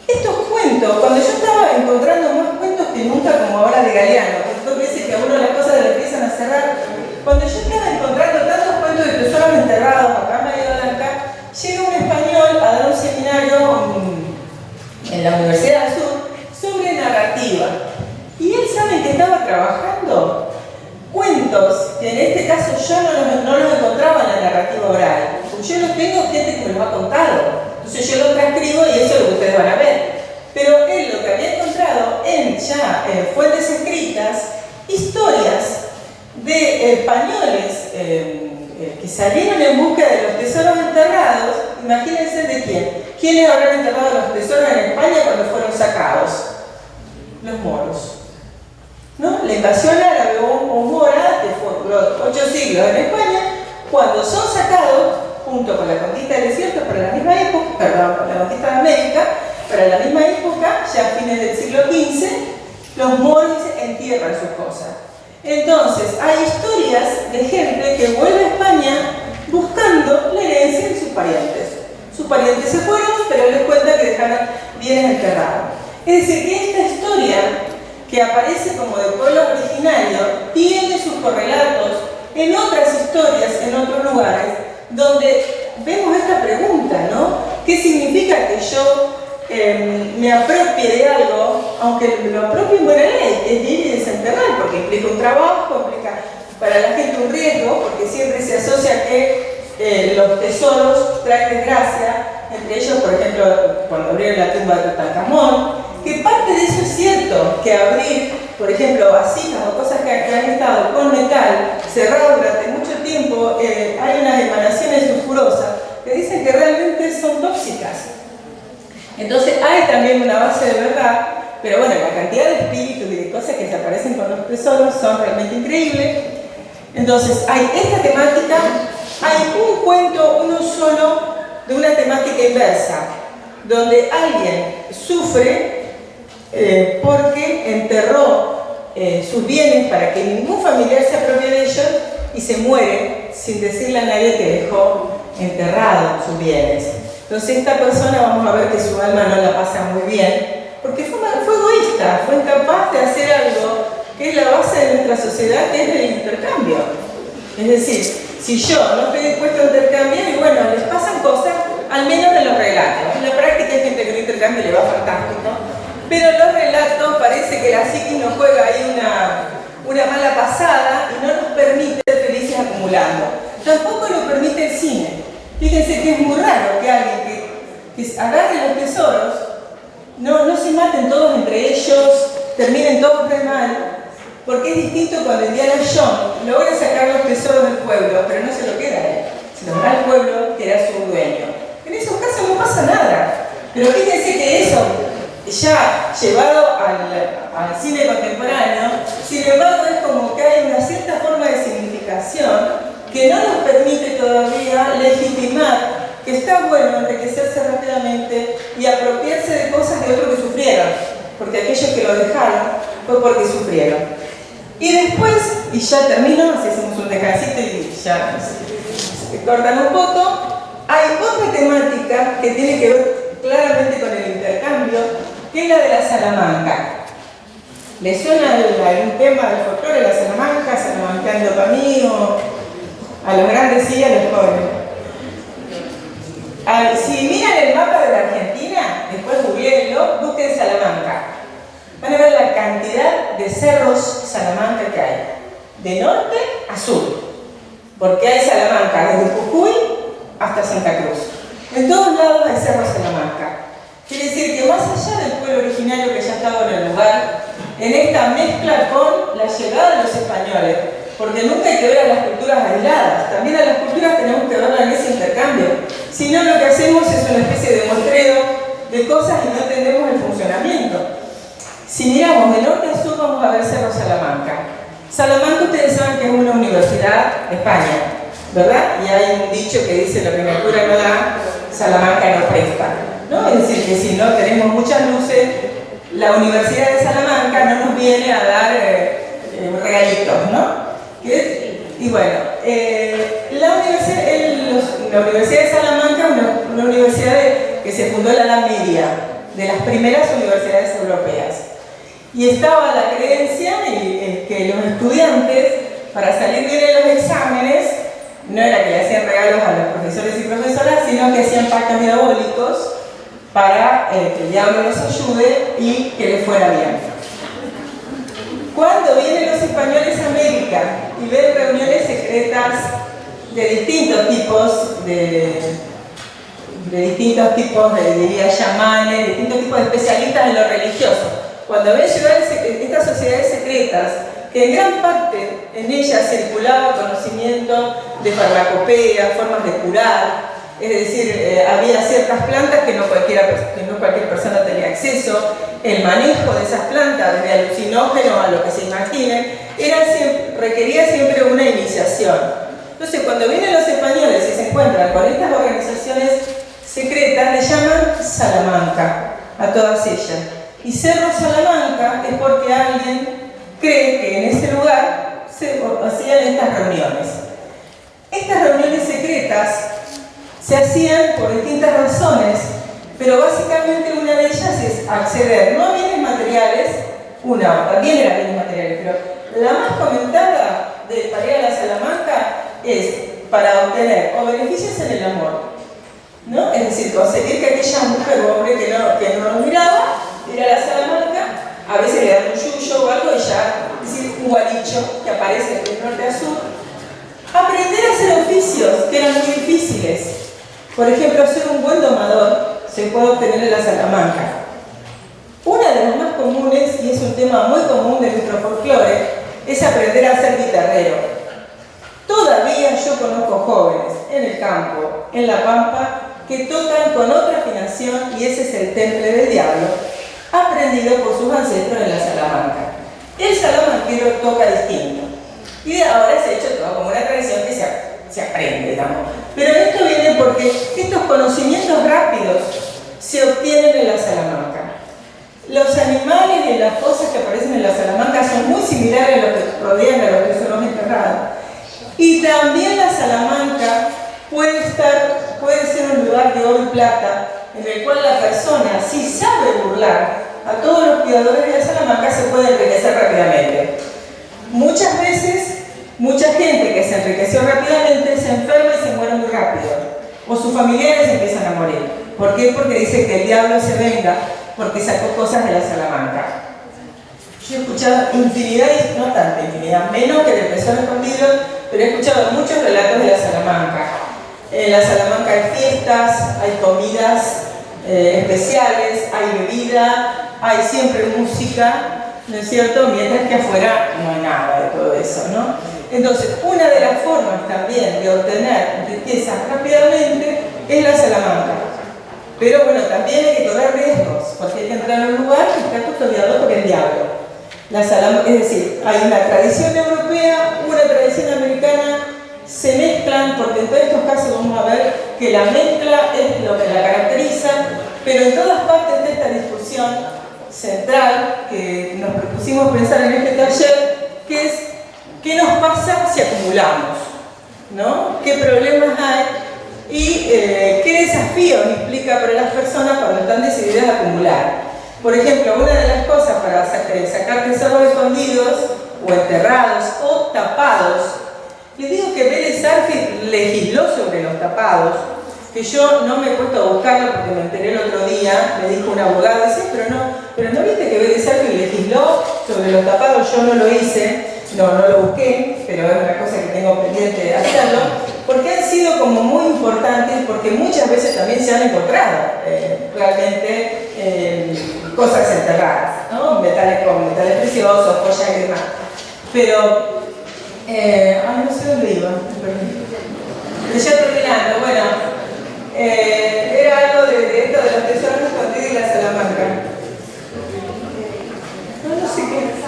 Estos cuentos, cuando yo estaba encontrando más cuentos que nunca, como ahora de Galeano, porque veces que a uno las cosas le empiezan a cerrar, cuando yo estaba encontrando tantos cuentos de tesoros enterrados acá en Bahía Blanca, llega un español a dar un seminario en la Universidad del Sur sobre narrativa. Y él sabe que estaba trabajando cuentos que en este caso yo no los encontraba en la narrativa oral. Yo los tengo gente que me los ha contado. Entonces yo lo transcribo y eso es lo que ustedes van a ver. Pero él lo que había encontrado en fuentes escritas, historias de españoles que salieron en busca de los tesoros enterrados. Imagínense de quién. ¿Quiénes habrán enterrado los tesoros en España cuando fueron sacados? Los moros. ¿No? La invasión árabe o mora, que duró 8 siglos en España, cuando son sacados, junto con la conquista del desierto para la misma época, perdón, con la conquista de América, para la misma época, ya a fines del siglo XV, los moros entierran sus cosas. Entonces, hay historias de gente que vuelve a España buscando la herencia de sus parientes. Sus parientes se fueron, pero él les cuenta que dejaron bienes enterrados. Es decir, que esta historia, que aparece como de pueblo originario, tiene sus correlatos en otras historias, en otros lugares, donde vemos esta pregunta, ¿no? ¿Qué significa que yo me apropie de algo, aunque lo apropie en buena ley? Es ir y desenterrar, porque implica un trabajo, implica para la gente un riesgo, porque siempre se asocia que los tesoros traen desgracia, entre ellos, por ejemplo, cuando abrieron la tumba de Tutankamón, que parte de eso es cierto, que abrir, por ejemplo, vasijas o cosas que han estado con metal cerrado durante mucho tiempo, hay unas emanaciones sulfurosas que dicen que realmente son tóxicas. Entonces hay también una base de verdad, pero bueno, la cantidad de espíritus y de cosas que se aparecen con los tesoros son realmente increíbles. Entonces hay esta temática, hay un cuento, uno solo, de una temática inversa, donde alguien sufre porque enterró sus bienes para que ningún familiar se apropie de ellos y se muere sin decirle a nadie que dejó enterrado sus bienes. Entonces esta persona, vamos a ver que su alma no la pasa muy bien porque fue egoísta, fue incapaz de hacer algo que es la base de nuestra sociedad, que es el intercambio. Es decir, si yo no estoy dispuesto a intercambiar, y bueno, les pasan cosas, al menos en los relatos. En la práctica hay gente que no intercambia y le va fantástico. Pero en los relatos parece que la psiquis nos juega ahí una mala pasada y no nos permite ser felices acumulando. Tampoco lo permite el cine. Fíjense que es muy raro que alguien que agarre los tesoros, no se maten todos entre ellos, terminen todos re mal, porque es distinto cuando Indiana Jones logra sacar los tesoros del pueblo, pero no se lo queda a él, se lo da al pueblo que era su dueño. En esos casos no pasa nada. Pero fíjense que eso, ya llevado al cine contemporáneo, sin embargo es como que hay una cierta forma de significación que no nos permite todavía legitimar que está bueno enriquecerse rápidamente y apropiarse de cosas de otros que sufrieron, porque aquellos que lo dejaron fue porque sufrieron. Y después, y ya termino, así hacemos un descansito y ya se cortan un poco, hay otra temática que tiene que ver claramente con el intercambio, que es la de la Salamanca. ¿Les suena algún tema del folclore de la Salamanca, salamanqueando para mí, o a los grandes sí, a los jóvenes? Si miran el mapa de la Argentina, después googleenlo, busquen Salamanca. Van a ver la cantidad de cerros Salamanca que hay, de norte a sur. Porque hay Salamanca desde Jujuy hasta Santa Cruz. En todos lados hay Cerro Salamanca. Quiere decir que más allá del pueblo originario que ya estaba en el lugar, en esta mezcla con la llegada de los españoles, porque nunca hay que ver a las culturas aisladas, también a las culturas tenemos que verlas en ese intercambio. Si no, lo que hacemos es una especie de muestreo de cosas y no entendemos el funcionamiento. Si miramos de norte a sur, vamos a ver Cerro Salamanca. Salamanca, ustedes saben que es una universidad de España, ¿verdad? Y hay un dicho que dice: lo que la cura no da, Salamanca no presta, ¿no? Es decir, que si no tenemos muchas luces, la Universidad de Salamanca no nos viene a dar regalitos, ¿no? Y bueno, la Universidad de Salamanca es una universidad que se fundó en la Edad Media, de las primeras universidades europeas. Y estaba la creencia que los estudiantes, para salir bien en los exámenes, no era que le hacían regalos a los profesores y profesoras, sino que hacían pactos diabólicos para que el diablo los ayude y que les fuera bien. Cuando vienen los españoles a América y ven reuniones secretas de distintos tipos, diría chamanes, distintos tipos de especialistas en lo religioso, cuando ven llegar estas sociedades secretas, que en gran parte en ellas circulaba conocimiento de farmacopea, formas de curar, es decir, había ciertas plantas que no cualquier persona tenía acceso, el manejo de esas plantas, desde alucinógenos a lo que se imaginen, requería siempre una iniciación. Entonces, cuando vienen los españoles y se encuentran con estas organizaciones secretas, le llaman Salamanca a todas ellas. Y Cerro Salamanca es porque alguien cree que en ese lugar se hacían estas reuniones. Estas reuniones secretas se hacían por distintas razones, pero básicamente una de ellas es acceder no a bienes materiales, también eran bienes materiales, pero la más comentada para ir a la Salamanca es para obtener o beneficios en el amor, ¿no? Es decir, conseguir que aquella mujer o hombre que no nos miraba, ir a la Salamanca, a veces le dan un yuyo o algo y ya, es decir, un gualicho que aparece de norte a sur. Aprender a hacer oficios que eran muy difíciles. Por ejemplo, ser un buen domador se puede obtener en la Salamanca. Una de las más comunes, y es un tema muy común de nuestro folclore, es aprender a ser guitarrero. Todavía yo conozco jóvenes en el campo, en la pampa, que tocan con otra afinación, y ese es el temple del diablo, aprendido por sus ancestros en la Salamanca. El salamanquero toca distinto. Y de ahora se ha hecho todo como una tradición que se aprende, digamos. Pero esto viene porque estos conocimientos rápidos se obtienen en la Salamanca. Los animales y las cosas que aparecen en la Salamanca son muy similares a los que rodean a los tesoros enterrados. Y también la Salamanca puede ser un lugar de oro y plata, en el cual la persona, si sabe burlar a todos los cuidadores de la Salamanca, se puede enriquecer rápidamente. Muchas veces, mucha gente que se enriqueció rápidamente se enferma y se muere muy rápido, o sus familiares empiezan a morir. ¿Por qué? Porque dice que el diablo se venga porque sacó cosas de la Salamanca. Yo he escuchado infinidad, no tanta infinidad, menos que del tesoro escondido, pero he escuchado muchos relatos de la Salamanca. En la Salamanca hay fiestas, hay comidas especiales, hay bebida, hay siempre música, ¿no es cierto? Mientras que afuera no hay nada de todo eso, ¿no? Entonces, una de las formas también de obtener riquezas rápidamente es la Salamanca. Pero bueno, también hay que correr riesgos, porque hay que entrar a un lugar que está custodiado por el diablo. Es decir, hay una tradición europea, una tradición americana, se mezclan, porque en todos estos casos vamos a ver que la mezcla es lo que la caracteriza, pero en todas partes de esta discusión central que nos propusimos pensar en este taller, que es ¿qué nos pasa si acumulamos? ¿No? ¿Qué problemas hay? Y qué desafíos implica para las personas cuando están decididas a acumular. Por ejemplo, una de las cosas para sacar tesoros escondidos o enterrados o tapados, les digo que Vélez Arfield legisló sobre los tapados, que yo no me he puesto a buscarlo porque me enteré el otro día, me dijo un abogado, decía, pero no viste que Vélez Arfield legisló sobre los tapados. Yo no lo hice, no lo busqué, pero es una cosa que tengo pendiente de hacerlo. porque han sido como muy importantes, porque muchas veces también se han encontrado realmente cosas enterradas, ¿no? Metales como metales preciosos, joyas y demás. Pero, no sé dónde iba, ya terminando, bueno, era algo de esto de los tesoros escondidos y la Salamanca. No sé qué.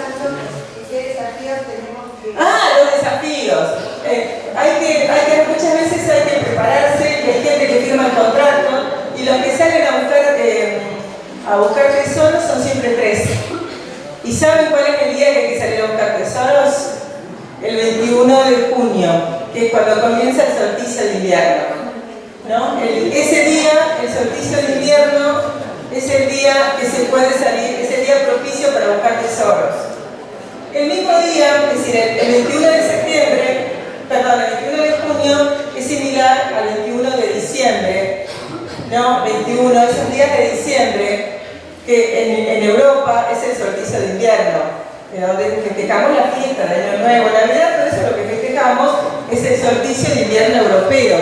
Los desafíos. Muchas veces hay que prepararse y hay gente que firma el contrato y los que salen a buscar tesoros son siempre 3. ¿Y saben cuál es el día que hay que salir a buscar tesoros? El 21 de junio, que es cuando comienza el solsticio de invierno, ¿no? Ese día, el solsticio de invierno, es el día que se puede salir, es el día propicio para buscar tesoros. El mismo día, es decir, el 21 de septiembre, perdón, el 21 de junio es similar al 21 de diciembre, ¿no? 21, esos días de diciembre, que en Europa es el solsticio de invierno, donde festejamos la fiesta de Año Nuevo, Navidad, todo eso lo que festejamos es el solsticio de invierno europeo.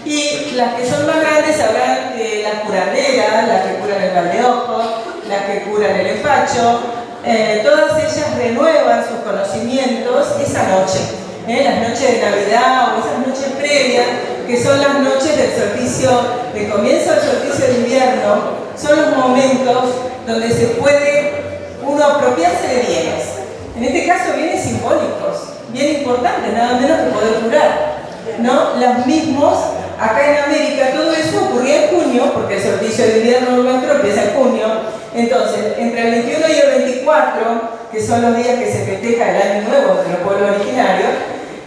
Y las que son más grandes hablan de las curanderas, las que curan el mal de ojo, las que curan el empacho, todas ellas renuevan sus conocimientos esa noche, las noches de Navidad o esas noches previas, que son las noches del solsticio, de comienzo del solsticio de invierno, son los momentos donde se puede uno apropiarse de bienes. En este caso bienes simbólicos, bien importantes, nada menos que poder curar, ¿no? Los mismos, acá en América todo eso ocurría en junio, porque el solsticio de invierno nuestro empieza en junio. Entonces, entre el 21 y el 24, que son los días que se festeja el Año Nuevo de los pueblos originarios,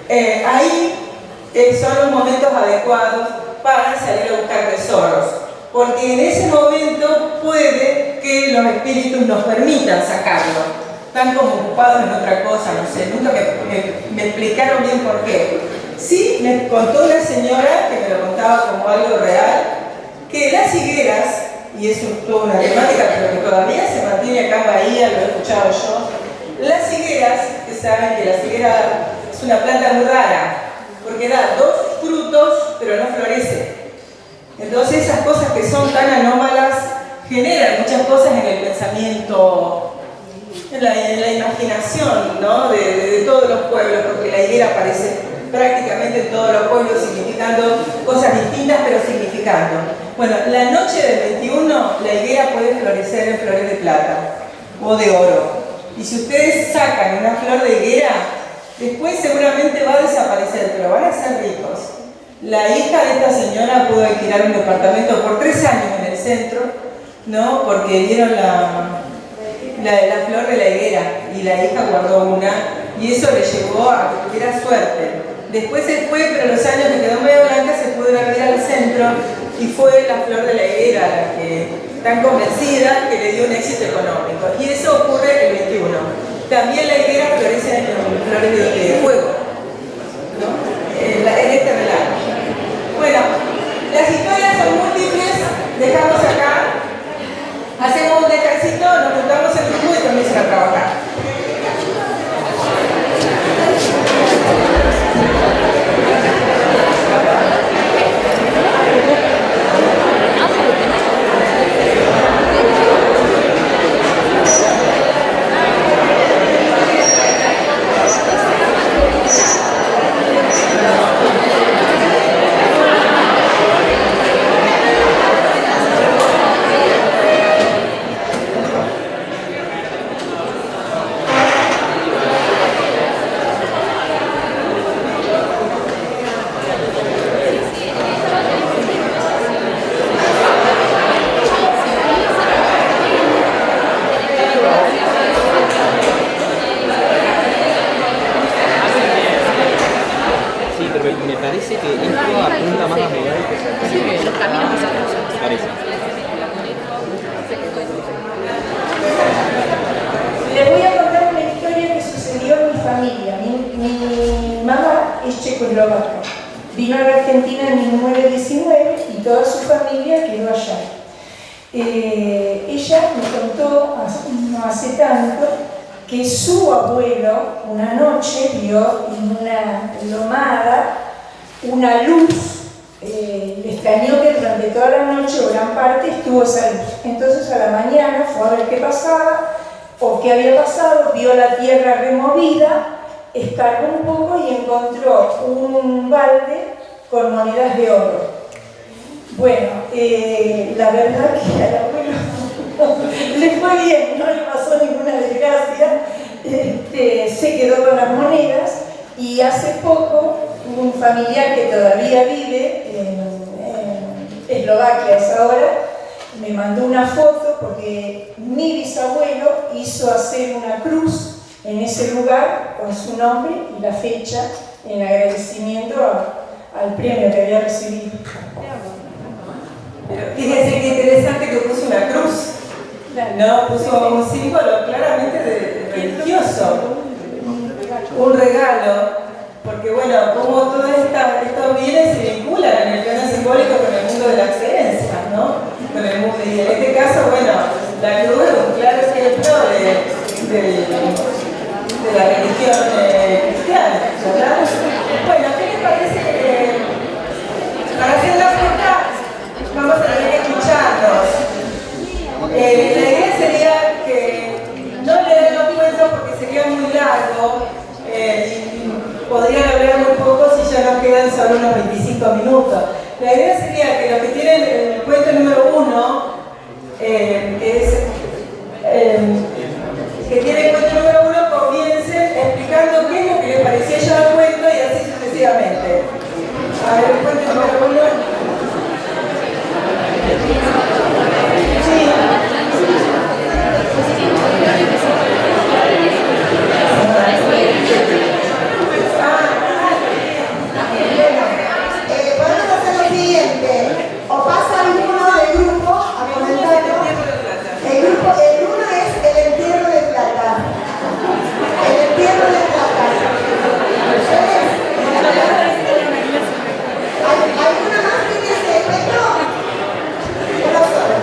ahí son los momentos adecuados para salir a buscar tesoros, porque en ese momento puede que los espíritus nos permitan sacarlo. Están como ocupados en otra cosa, no sé, nunca me explicaron bien por qué. Sí, me contó una señora, que me lo contaba como algo real, que las higueras, y es toda una temática, pero que todavía se mantiene acá en Bahía, lo he escuchado yo, las higueras, que saben que la higuera es una planta muy rara, porque da 2 frutos, pero no florece. Entonces esas cosas que son tan anómalas generan muchas cosas en el pensamiento, en la imaginación, ¿no? de todos los pueblos, porque la higuera aparece prácticamente en todos los pueblos significando cosas distintas, pero significando. Bueno, la noche del 21 la higuera puede florecer en flores de plata o de oro. Y si ustedes sacan una flor de higuera, después seguramente va a desaparecer, pero van a ser ricos. La hija de esta señora pudo alquilar un departamento por 3 años en el centro, ¿no? Porque vieron la flor de la higuera y la hija guardó una y eso le llevó a que tuviera suerte. Después se fue, pero los años que quedó medio blanca se pudo ir a vivir al centro y fue la flor de la higuera la que, tan convencida, que le dio un éxito económico. Y eso ocurre el 21. También la higuera florece en flores de fuego, ¿no? En este relato. Bueno, las historias son múltiples, dejamos acá, hacemos un descansito, nos juntamos el grupo y comienzan a trabajar. Les voy a contar una historia que sucedió en mi familia. Mi mamá es checoslovaca. Vino a la Argentina en 1919 y toda su familia quedó allá. Ella me contó no hace tanto que su abuelo una noche vio en una lomada una luz, le extrañó que durante toda la noche o gran parte estuvo esa luz. Entonces a la mañana fue a ver qué pasaba o qué había pasado, vio la tierra removida, escarbó un poco y encontró un balde con monedas de oro. Bueno, la verdad que al abuelo le fue bien, no le pasó ninguna desgracia, se quedó con las monedas y hace poco un familiar que todavía vive en Eslovaquia, es ahora, me mandó una foto porque mi bisabuelo hizo hacer una cruz en ese lugar con su nombre y la fecha en agradecimiento al premio que había recibido. Pero fíjense qué interesante que puso una cruz, ¿no? Puso un símbolo claramente religioso, un regalo, porque bueno, como todos estos bienes se vinculan en el plano simbólico con el mundo de las creencias, ¿no? Con el mundo, y en este caso, bueno, la cruz es un claro ejemplo de la religión cristiana, ¿verdad? Bueno, ¿qué les parece? Para hacer la fiesta vamos a tener que escucharnos. La idea sería que no leer los cuentos porque sería muy largo y podrían hablar muy poco si ya nos quedan solo unos 25 minutos. La idea sería que los que tienen el cuento número 1, que tienen el cuento número 1, comiencen explicando qué es lo que les pareció ya el cuento y así sucesivamente. A ver, el cuento número 1. Podemos hacer lo siguiente, o pasa alguno del grupo a comentarlo. El uno es el entierro de plata. El entierro de plata. ¿Alguna más tiene ese efecto? Uno solo.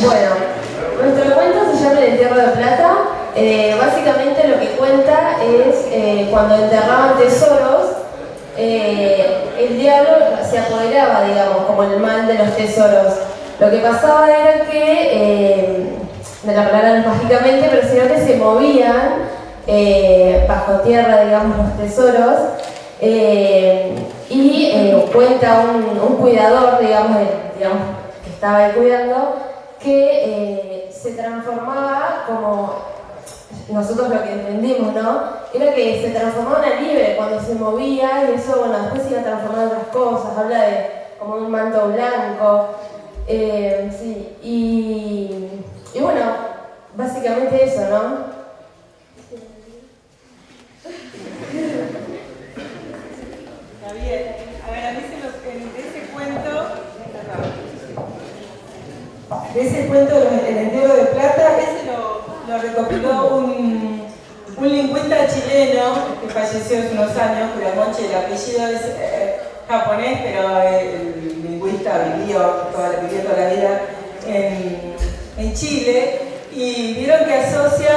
Bueno, nuestro cuento se llama El entierro de plata. Básicamente lo que cuenta es cuando enterraban tesoros, el diablo se apoderaba, digamos, como el mal de los tesoros. Lo que pasaba era que, me la hablaron mágicamente, pero sino que se movían bajo tierra, digamos, los tesoros. Cuenta un cuidador, digamos, que estaba ahí cuidando, que se transformaba como, nosotros lo que entendimos, ¿no? Era que se transformaba en libre cuando se movía y eso, bueno, después se iba transformando en otras cosas, habla de como un manto blanco, sí, y bueno, básicamente eso, ¿no? Está bien. A ver, a mí de ese cuento, El entierro de plata, ese lo recopiló un lingüista chileno que falleció hace unos años, Curamonchi, el apellido es japonés, pero el lingüista vivió toda la vida en Chile, y vieron que asocia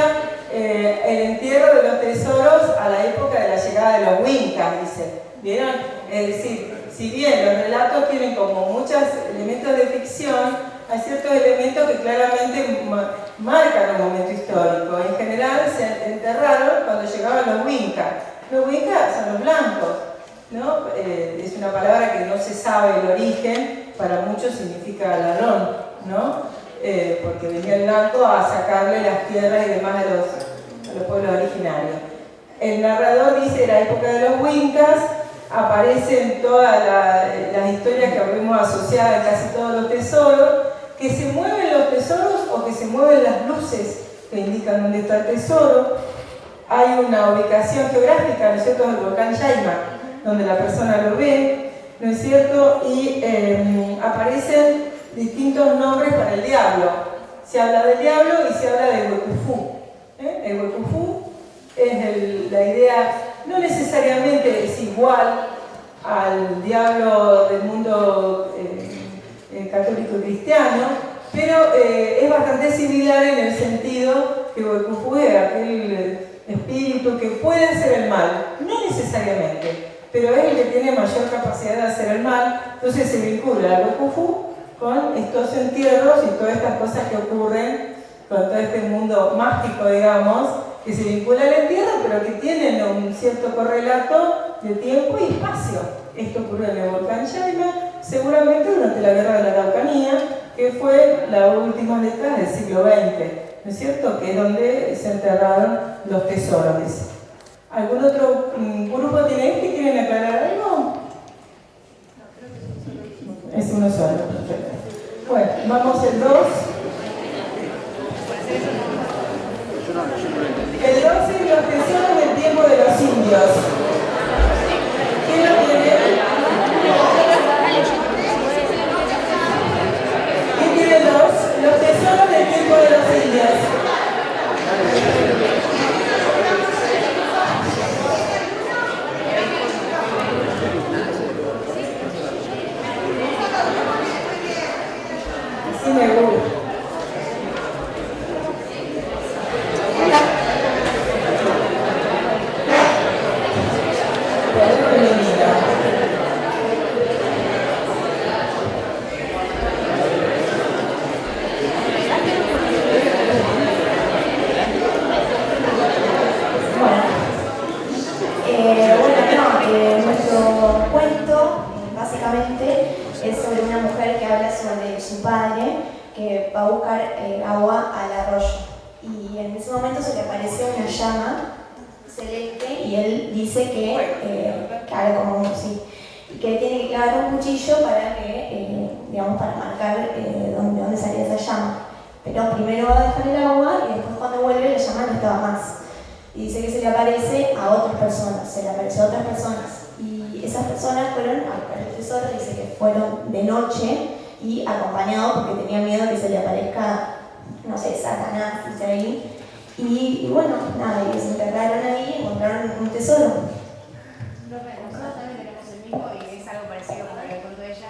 el entierro de los tesoros a la época de la llegada de los Wincas, dice. ¿Vieron? Es decir, si bien los relatos tienen como muchos elementos de ficción, hay ciertos elementos que claramente marcan un momento histórico. En general se enterraron cuando llegaban los Wincas. Los Wincas son los blancos, ¿no? Es una palabra que no se sabe el origen, para muchos significa ladrón, ¿no? Porque venía el blanco a sacarle las tierras y demás a los pueblos originarios. El narrador dice, en la época de los Wincas, aparecen todas las historias que habíamos asociado en casi todos los tesoros, que se mueven los tesoros o que se mueven las luces que indican dónde está el tesoro. Hay una ubicación geográfica, ¿no es cierto?, del volcán Yaima, donde la persona lo ve, ¿no es cierto?, y aparecen distintos nombres para el diablo. Se habla del diablo y se habla del Huecufú. El Huecufú la idea no necesariamente es igual al diablo del mundo católico y cristiano, pero es bastante similar en el sentido que Huecujú es aquel espíritu que puede hacer el mal, no necesariamente, pero es el que tiene mayor capacidad de hacer el mal. Entonces se vincula a Huecujú con estos entierros y todas estas cosas que ocurren con todo este mundo mágico, digamos, que se vincula al entierro, pero que tienen un cierto correlato de tiempo y espacio. Esto ocurrió en el volcán Yaima, seguramente durante la Guerra de la Araucanía, que fue la última década del siglo XX, ¿no es cierto?, que es donde se enterraron los tesoros. ¿Algún otro grupo tiene que quieren aclarar algo? Es uno solo, perfecto. Bueno, vamos el 2. El 2 es los tesoros del tiempo de los indios. ¿Quién lo tiene? ¿Quién tiene el 2? Los tesoros del tiempo de los indios. Así me gusta. Nuestro cuento básicamente es sobre una mujer que habla sobre su padre que va a buscar agua al arroyo y en ese momento se le aparece una llama celeste y él dice que haga como sí, que tiene que clavar un cuchillo para que digamos para marcar dónde salía esa llama, pero primero va a dejar el agua y después cuando vuelve la llama no estaba más. Y dice que se le aparece a otras personas, se le apareció a otras personas. Y esas personas fueron a buscar el tesoro, dice que fueron de noche y acompañados porque tenía miedo que se le aparezca, no sé, Satanás, dice ahí. Y bueno, nada, y se enterraron ahí y encontraron un tesoro. Nosotros también tenemos el mismo y es algo parecido con el cuento de ella.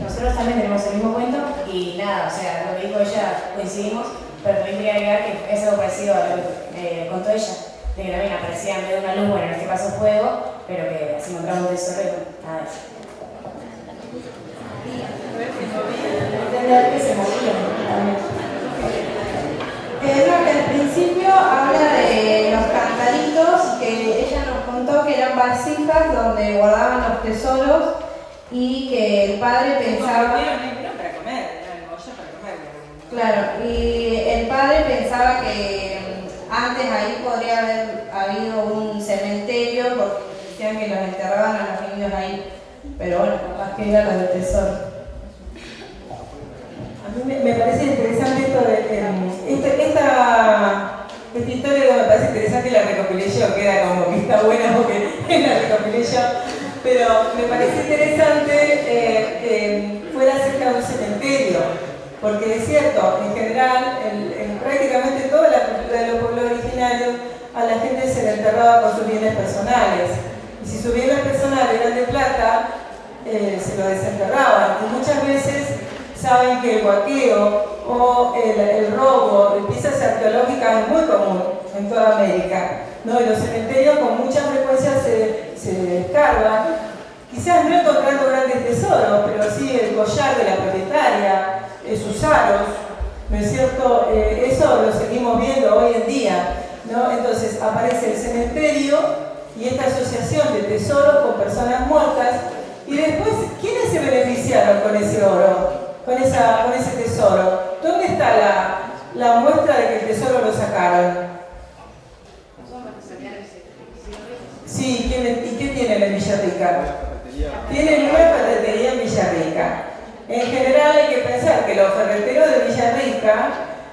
Nosotros también tenemos el mismo cuento y nada, o sea, lo que dijo ella coincidimos. Pero también quería agregar que es algo parecido a lo que contó ella, de que también aparecía en medio de una luz, bueno, en este caso fuego, pero que se encontraba un tesoro y nada de eso. Entender que se movían también. No, que al principio habla de los cantaritos que ella nos contó que eran vasijas donde guardaban los tesoros y que el padre pensaba... Claro, y el padre pensaba que antes ahí podría haber habido un cementerio porque decían que los enterraban a los indios ahí, pero bueno, capaz que era lo del tesoro. A mí me parece interesante esto de esta historia, me parece interesante, la recopilé yo, queda como que está buena porque la recopilé yo, pero me parece interesante que fuera cerca de un cementerio. Porque es cierto, en general, en prácticamente toda la cultura de los pueblos originarios, a la gente se le enterraba con sus bienes personales. Y si sus bienes personales eran de plata, se lo desenterraban. Y muchas veces saben que el huaqueo o el robo de piezas arqueológicas es muy común en toda América, ¿no? Y los cementerios con mucha frecuencia se descargan, quizás no encontrando grandes tesoros, pero sí el collar de la propietaria, sus aros, ¿no es cierto? Eso lo seguimos viendo hoy en día, ¿no? Entonces aparece el cementerio y esta asociación de tesoros con personas muertas, y después, ¿quiénes se beneficiaron con ese oro, con ese tesoro? ¿Dónde está la muestra de que el tesoro lo sacaron? Sí, ¿y qué tienen en Villarrica? Tienen una ferretería en Villarrica. En general hay que pensar que los ferreteros de Villarrica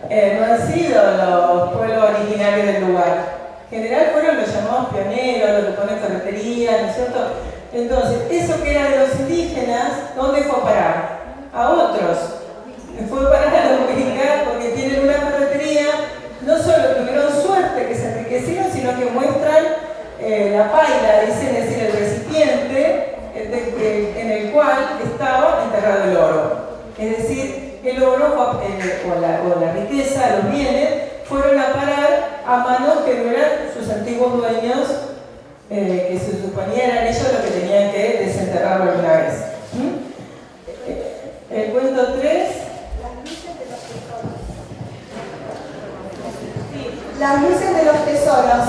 no han sido los pueblos originarios del lugar. En general fueron los llamados pioneros, los que ponen ferretería, ¿no es cierto? Entonces, eso que era de los indígenas, ¿dónde fue a parar? A otros. Fue a parar a los mexicanos porque tienen una ferretería, no solo tuvieron suerte, riqueza, los bienes, fueron a parar a manos que no eran sus antiguos dueños, que se suponía eran ellos los que tenían que desenterrarlo alguna vez. El cuento 3. Las luces de los tesoros.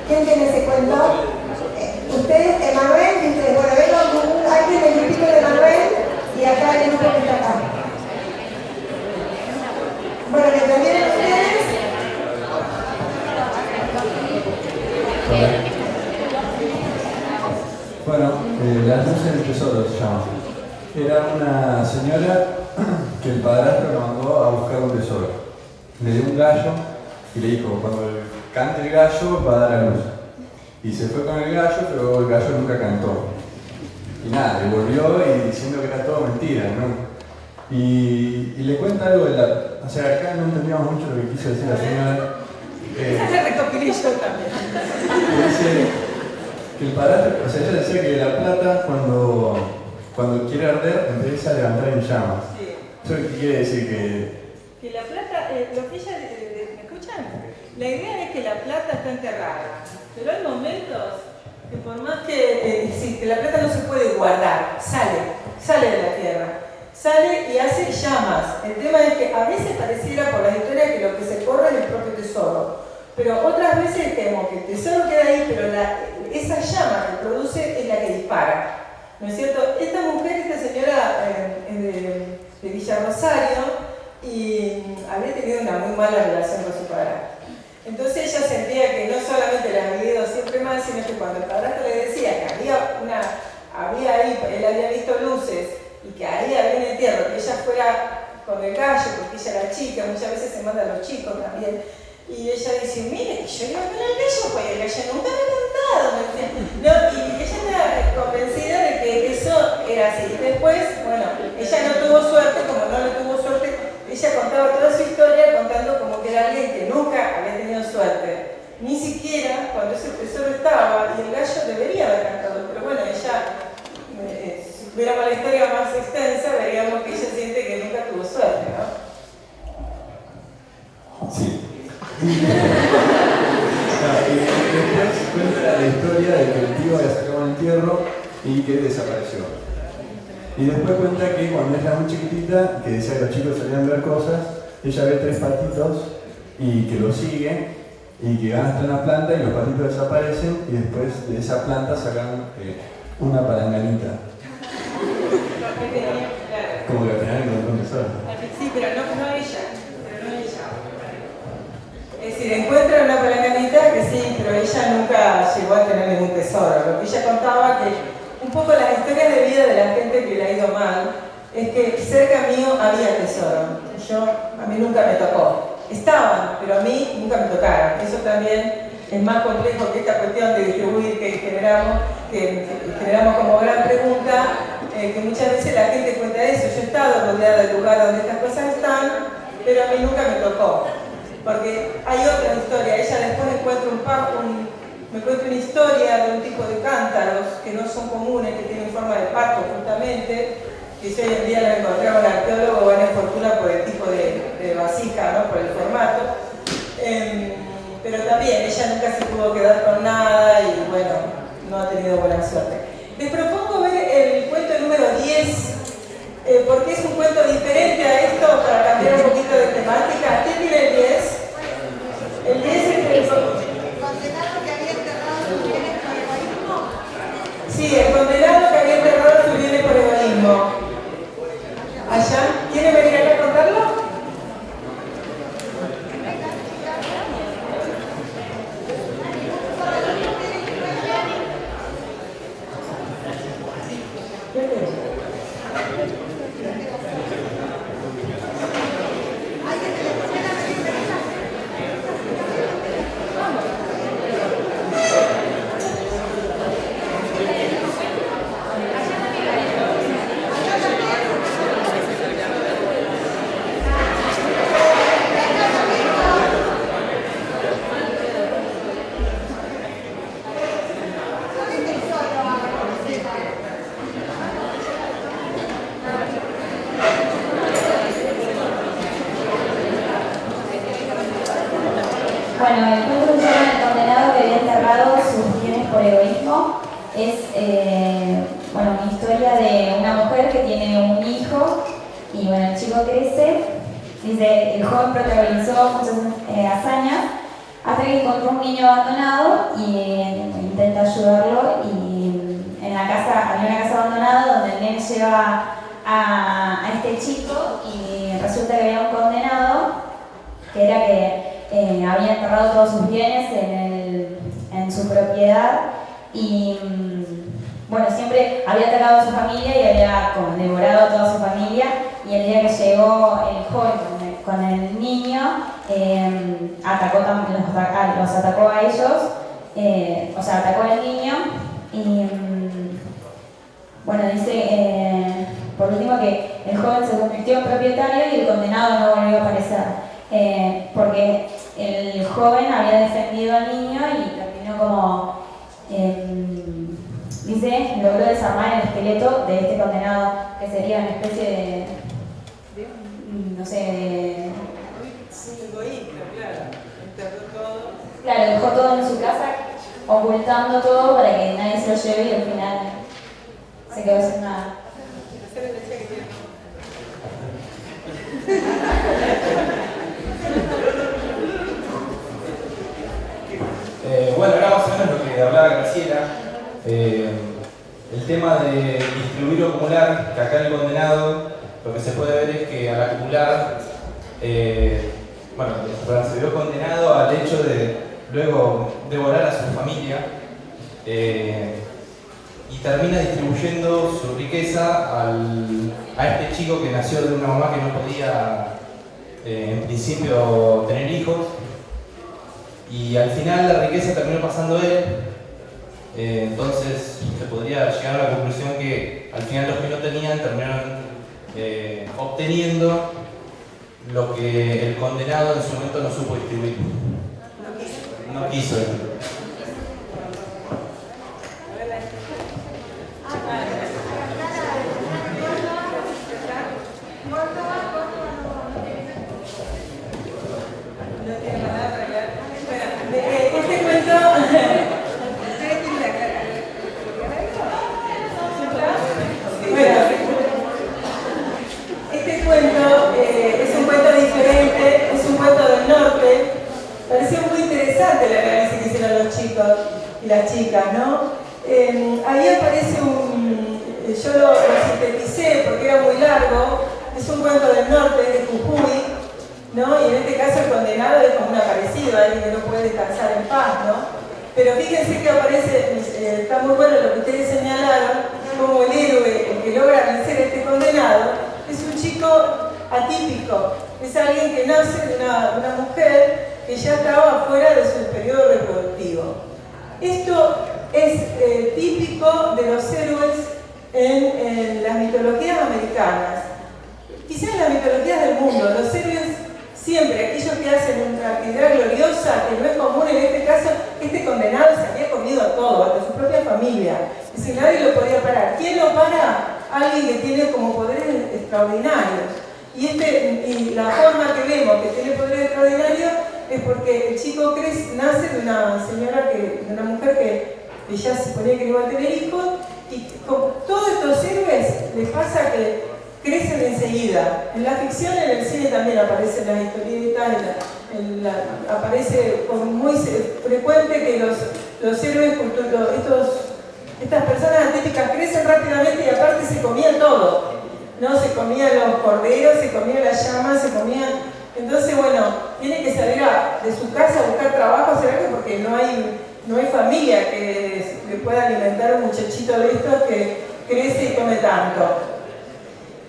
¿Quién tiene ese cuento? Ustedes, Emanuel, y ustedes. Bueno, vengo alguien del grupito de Emanuel y acá el grupo que está acá. Bueno, mientras vienen ustedes. Bueno, las luces del tesoro se llama. Era una señora que el padrastro lo mandó a buscar un tesoro. Le dio un gallo y le dijo, cuando cante el gallo va a dar a luz. Y se fue con el gallo, pero el gallo nunca cantó. Y nada, le volvió y diciendo que era todo mentira, ¿no? Y le cuenta algo de la... O sea, acá no entendíamos mucho lo que quiso decir la señora. Se recopilé yo también. Dice que el padrastro, o sea, ella decía que la plata cuando quiere arder empieza a levantar en llamas. Sí. ¿Eso qué quiere decir? Que la plata, lo que ella, ¿me escuchan? La idea es que la plata está enterrada, pero hay momentos que por más que existe, la plata no se puede guardar, sale de la tierra, sale y hace llamas. El tema es que a veces pareciera por la historia que lo que se corre es el propio tesoro, pero otras veces como que el tesoro queda ahí, pero esa llama que produce es la que dispara. ¿No es cierto? Esta mujer, esta señora de Villa Rosario, y había tenido una muy mala relación con su padrastro. Entonces ella sentía que no solamente la había ido siempre mal, sino que cuando el padrastro le decía que había ahí, él había visto luces y que ahí había un entierro, que ella fuera con el gallo, porque ella era chica, muchas veces se mandan los chicos también. Y ella dice, mire, que yo iba con el gallo, pues el gallo nunca me ha contado, me decía. No, y ella estaba convencida de que eso era así. Y después, bueno, ella no tuvo suerte, como no le tuvo suerte, ella contaba toda su historia contando como que era alguien que nunca había tenido suerte. Ni siquiera cuando ese tesoro estaba, y el gallo debería haber cantado, pero bueno, ella, si tuviéramos la historia más extensa, veríamos que ella siente que nunca tuvo suerte, ¿no? Sí. Y después cuenta la historia de que el tío había sacado un entierro y que desapareció. Y después cuenta que cuando ella era muy chiquitita, que decía que los chicos salían a ver cosas, ella ve 3 patitos y que lo siguen y que van hasta una planta y los patitos desaparecen y después de esa planta sacan una palanganita. Como que al final encontró un tesoro. Sí, pero no ella. Es decir, encuentra una palanganita que sí, pero ella nunca llegó a tener ningún tesoro. Lo que ella contaba que un poco las historias de vida de la gente que le ha ido mal es que cerca mío había tesoro. A mí nunca me tocó. Estaban, pero a mí nunca me tocaron. Eso también es más complejo que esta cuestión de distribuir que generamos como gran pregunta, que muchas veces la gente cuenta eso. Yo he estado rodeada del lugar donde estas cosas están, pero a mí nunca me tocó. Porque hay otra historia. Ella después me cuenta una historia de un tipo de cántaros que no son comunes, que tienen forma de pato justamente, que si hoy en día lo encontraba un arqueólogo gana fortuna por el tipo de vasija, ¿no? Por el formato. Pero también ella nunca se pudo quedar con nada y bueno, no ha tenido buena suerte. Les propongo ver el cuento número 10, porque es un cuento diferente a esto, para cambiar un poquito de temática. ¿Quién tiene el 10? El 10 es el condenado que había enterrado sus bienes por egoísmo. Sí, el condenado que había enterrado sus bienes por egoísmo. ¿Allá? ¿Quiere venir acá a contarlo? ¿Alguien Bueno, el cuento se llama El condenado que había enterrado sus bienes por egoísmo. Es una historia de una mujer que tiene un hijo y bueno, el chico crece. Dice, el joven protagonizó muchas hazañas hasta que encontró un niño abandonado y intenta ayudarlo. Y en la casa, había una casa abandonada donde el nene lleva a este chico y resulta que había un condenado que era que había enterrado todos sus bienes en su propiedad y bueno, siempre había atacado a su familia y había devorado a toda su familia, y el día que llegó el joven con el niño, los atacó a ellos, atacó al niño y bueno, dice por último que el joven se convirtió en propietario y el condenado no volvió a aparecer, porque el joven había defendido al niño y terminó como, dice, logró desarmar el esqueleto de este condenado, que sería una especie de no sé, egoísta, claro, enterró todo. Claro, dejó todo en su casa, ocultando todo para que nadie se lo lleve y al final se quedó sin nada. Bueno, era más o menos lo que hablaba Graciela. El tema de distribuir o acumular, que acá en el condenado lo que se puede ver es que al acumular, se vio condenado al hecho de luego devorar a su familia y termina distribuyendo su riqueza a este chico que nació de una mamá que no podía en principio tener hijos, y al final la riqueza terminó pasando a él. Entonces se podría llegar a la conclusión que al final los que no tenían terminaron obteniendo lo que el condenado en su momento no supo distribuir. No quiso. Este cuento es un cuento diferente, es un cuento del norte. Pareció muy interesante el análisis que hicieron los chicos y las chicas, ¿no? Ahí aparece yo lo sinteticé porque era muy largo, es un cuento del norte, de Jujuy, ¿no? Y en este caso el condenado es como un aparecido, alguien que no puede descansar en paz, ¿no? Pero fíjense que aparece, está muy bueno lo que ustedes señalaron, como el héroe, el que logra vencer a este condenado, es un chico atípico, es alguien que nace de una mujer que ya estaba fuera de su periodo reproductivo. Esto es típico de los héroes en las mitologías americanas. Quizás en las mitologías del mundo, los héroes siempre, aquellos que hacen una actividad gloriosa, que no es común en este caso, este condenado se había comido todo, hasta su propia familia. Es decir, nadie lo podía parar. ¿Quién lo para? Alguien que tiene como poderes extraordinarios. Y la forma que vemos que tiene poderes extraordinarios es porque el chico nace de una señora, de una mujer que ya se suponía que no iba a tener hijos, y con todos estos héroes les pasa que crecen enseguida. En la ficción, en el cine también aparecen las historietas, aparece muy frecuente que los héroes, estas personas atípicas crecen rápidamente y aparte se comían todo, ¿no? Se comían los corderos, se comían las llamas, se comían... Entonces, bueno, tiene que salir de su casa a buscar trabajo, porque no hay familia que le pueda alimentar a un muchachito de estos que crece y come tanto.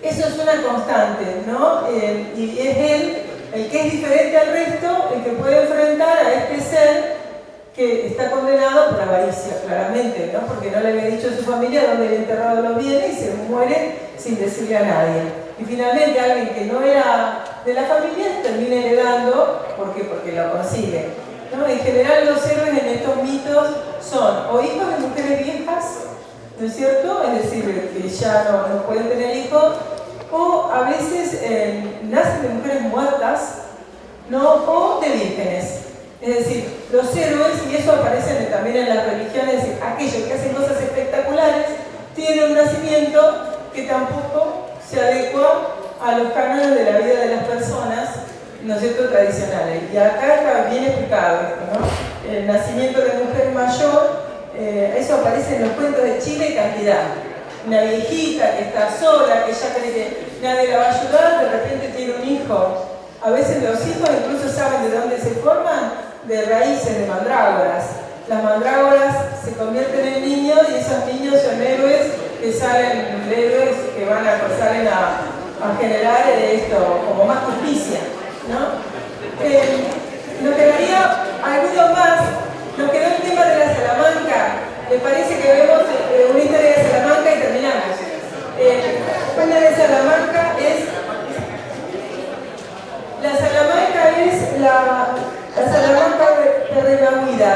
Eso es una constante, ¿no? Y es él, el que es diferente al resto, el que puede enfrentar a este ser que está condenado por avaricia, claramente, ¿no? Porque no le había dicho a su familia dónde había enterrado los bienes y se muere sin decirle a nadie. Y finalmente alguien que no era de la familia termina heredando, ¿por qué? Porque lo consigue, ¿no? En general los héroes en estos mitos son o hijos de mujeres viejas, ¿no es cierto? Es decir, que ya no pueden tener hijos, o a veces nacen de mujeres muertas, ¿no? O de vírgenes. Es decir, los héroes, y eso aparece también en las religiones, es decir, aquellos que hacen cosas espectaculares tienen un nacimiento que tampoco se adecua a los cánones de la vida de las personas, ¿no es cierto?, tradicionales. Y acá está bien explicado esto, ¿no? El nacimiento de mujer mayor, eso aparece en los cuentos de Chile y cantidad. Una viejita que está sola, que ya cree que nadie la va a ayudar, de repente tiene un hijo. A veces los hijos incluso saben de dónde se forman, de raíces de mandrágoras. Las mandrágoras se convierten en niños y esos niños son héroes que salen, que salen a generar esto, como más justicia, ¿no? Nos quedaría alguno más, nos quedó el tema de la Salamanca. Me parece que vemos una historia de Salamanca y terminamos. Una de Salamanca es... La Salamanca es la Salamanca de Renahuida.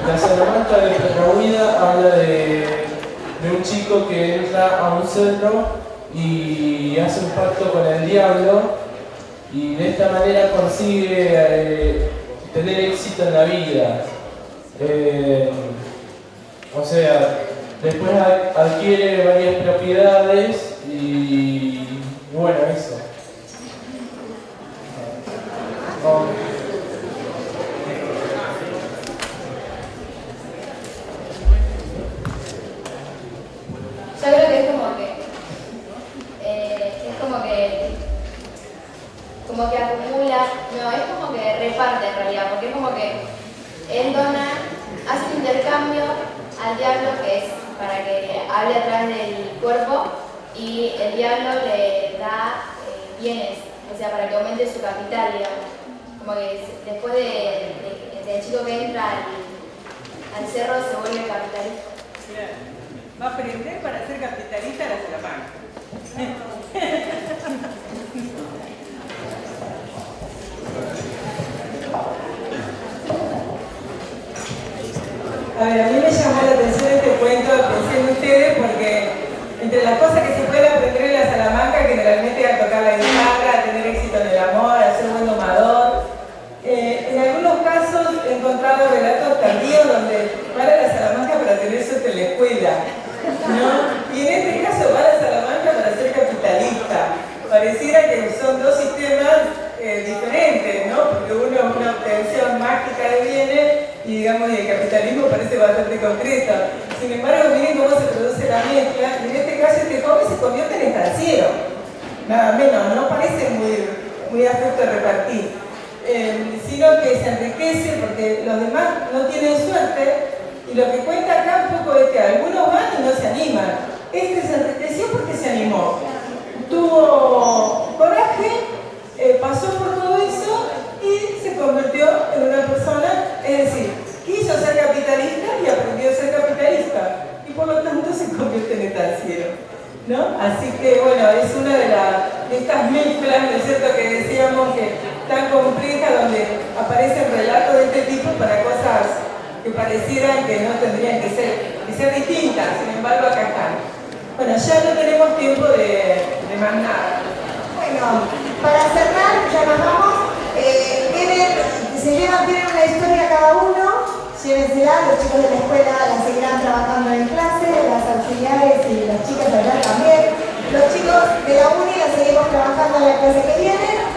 La Salamanca de Renahuida habla de un chico que entra a un centro y hace un pacto con el diablo y de esta manera consigue tener éxito en la vida. O sea, después adquiere varias propiedades y bueno, eso. Yo creo que es como que acumula, no, es como que reparte en realidad, porque es como que él dona, hace un intercambio al diablo que es para que hable a través del cuerpo y el diablo le da bienes, o sea, para que aumente su capital, digamos. Como que después del chico que entra al cerro se vuelve capitalista. Va a aprender para ser capitalista la Salamanca. A ver, a mí me llamó la atención este cuento, pensé en ustedes, porque entre las cosas que se puede aprender en la Salamanca, generalmente a tocar la guitarra, a tener éxito en el amor, a ser buen domador. En algunos casos he encontrado relatos tardíos donde van a la Salamanca para tener suerte en la escuela, ¿no? Y en este caso va a la Salamanca para ser capitalista. Pareciera que son dos sistemas diferentes, ¿no? Porque uno es una obtención mágica de bienes y digamos el capitalismo parece bastante concreto. Sin embargo, miren cómo se produce la mezcla y en este caso este joven se convierte en estanciero. Nada menos, no parece muy afecto a repartir, sino que se enriquece porque los demás no tienen suerte. Y lo que cuenta acá un poco es que algunos van y no se animan. Este se enriqueció porque se animó. Tuvo coraje, pasó por todo eso y se convirtió en una persona, es decir, quiso ser capitalista y aprendió a ser capitalista. Y por lo tanto se convierte en estanciero, ¿no? Así que bueno, es una de estas mezclas, ¿no es cierto?, que decíamos que tan complejas, donde aparecen relatos de este tipo para cosas que parecieran que no tendrían que ser distintas, sin embargo acá están. Bueno, ya no tenemos tiempo de más nada. Bueno, para cerrar, ya nos vamos. Tienen una historia cada uno, llévensela, los chicos de la escuela la seguirán trabajando en clase, las auxiliares y las chicas de allá también. Los chicos de la uni la seguimos trabajando en la clase que viene.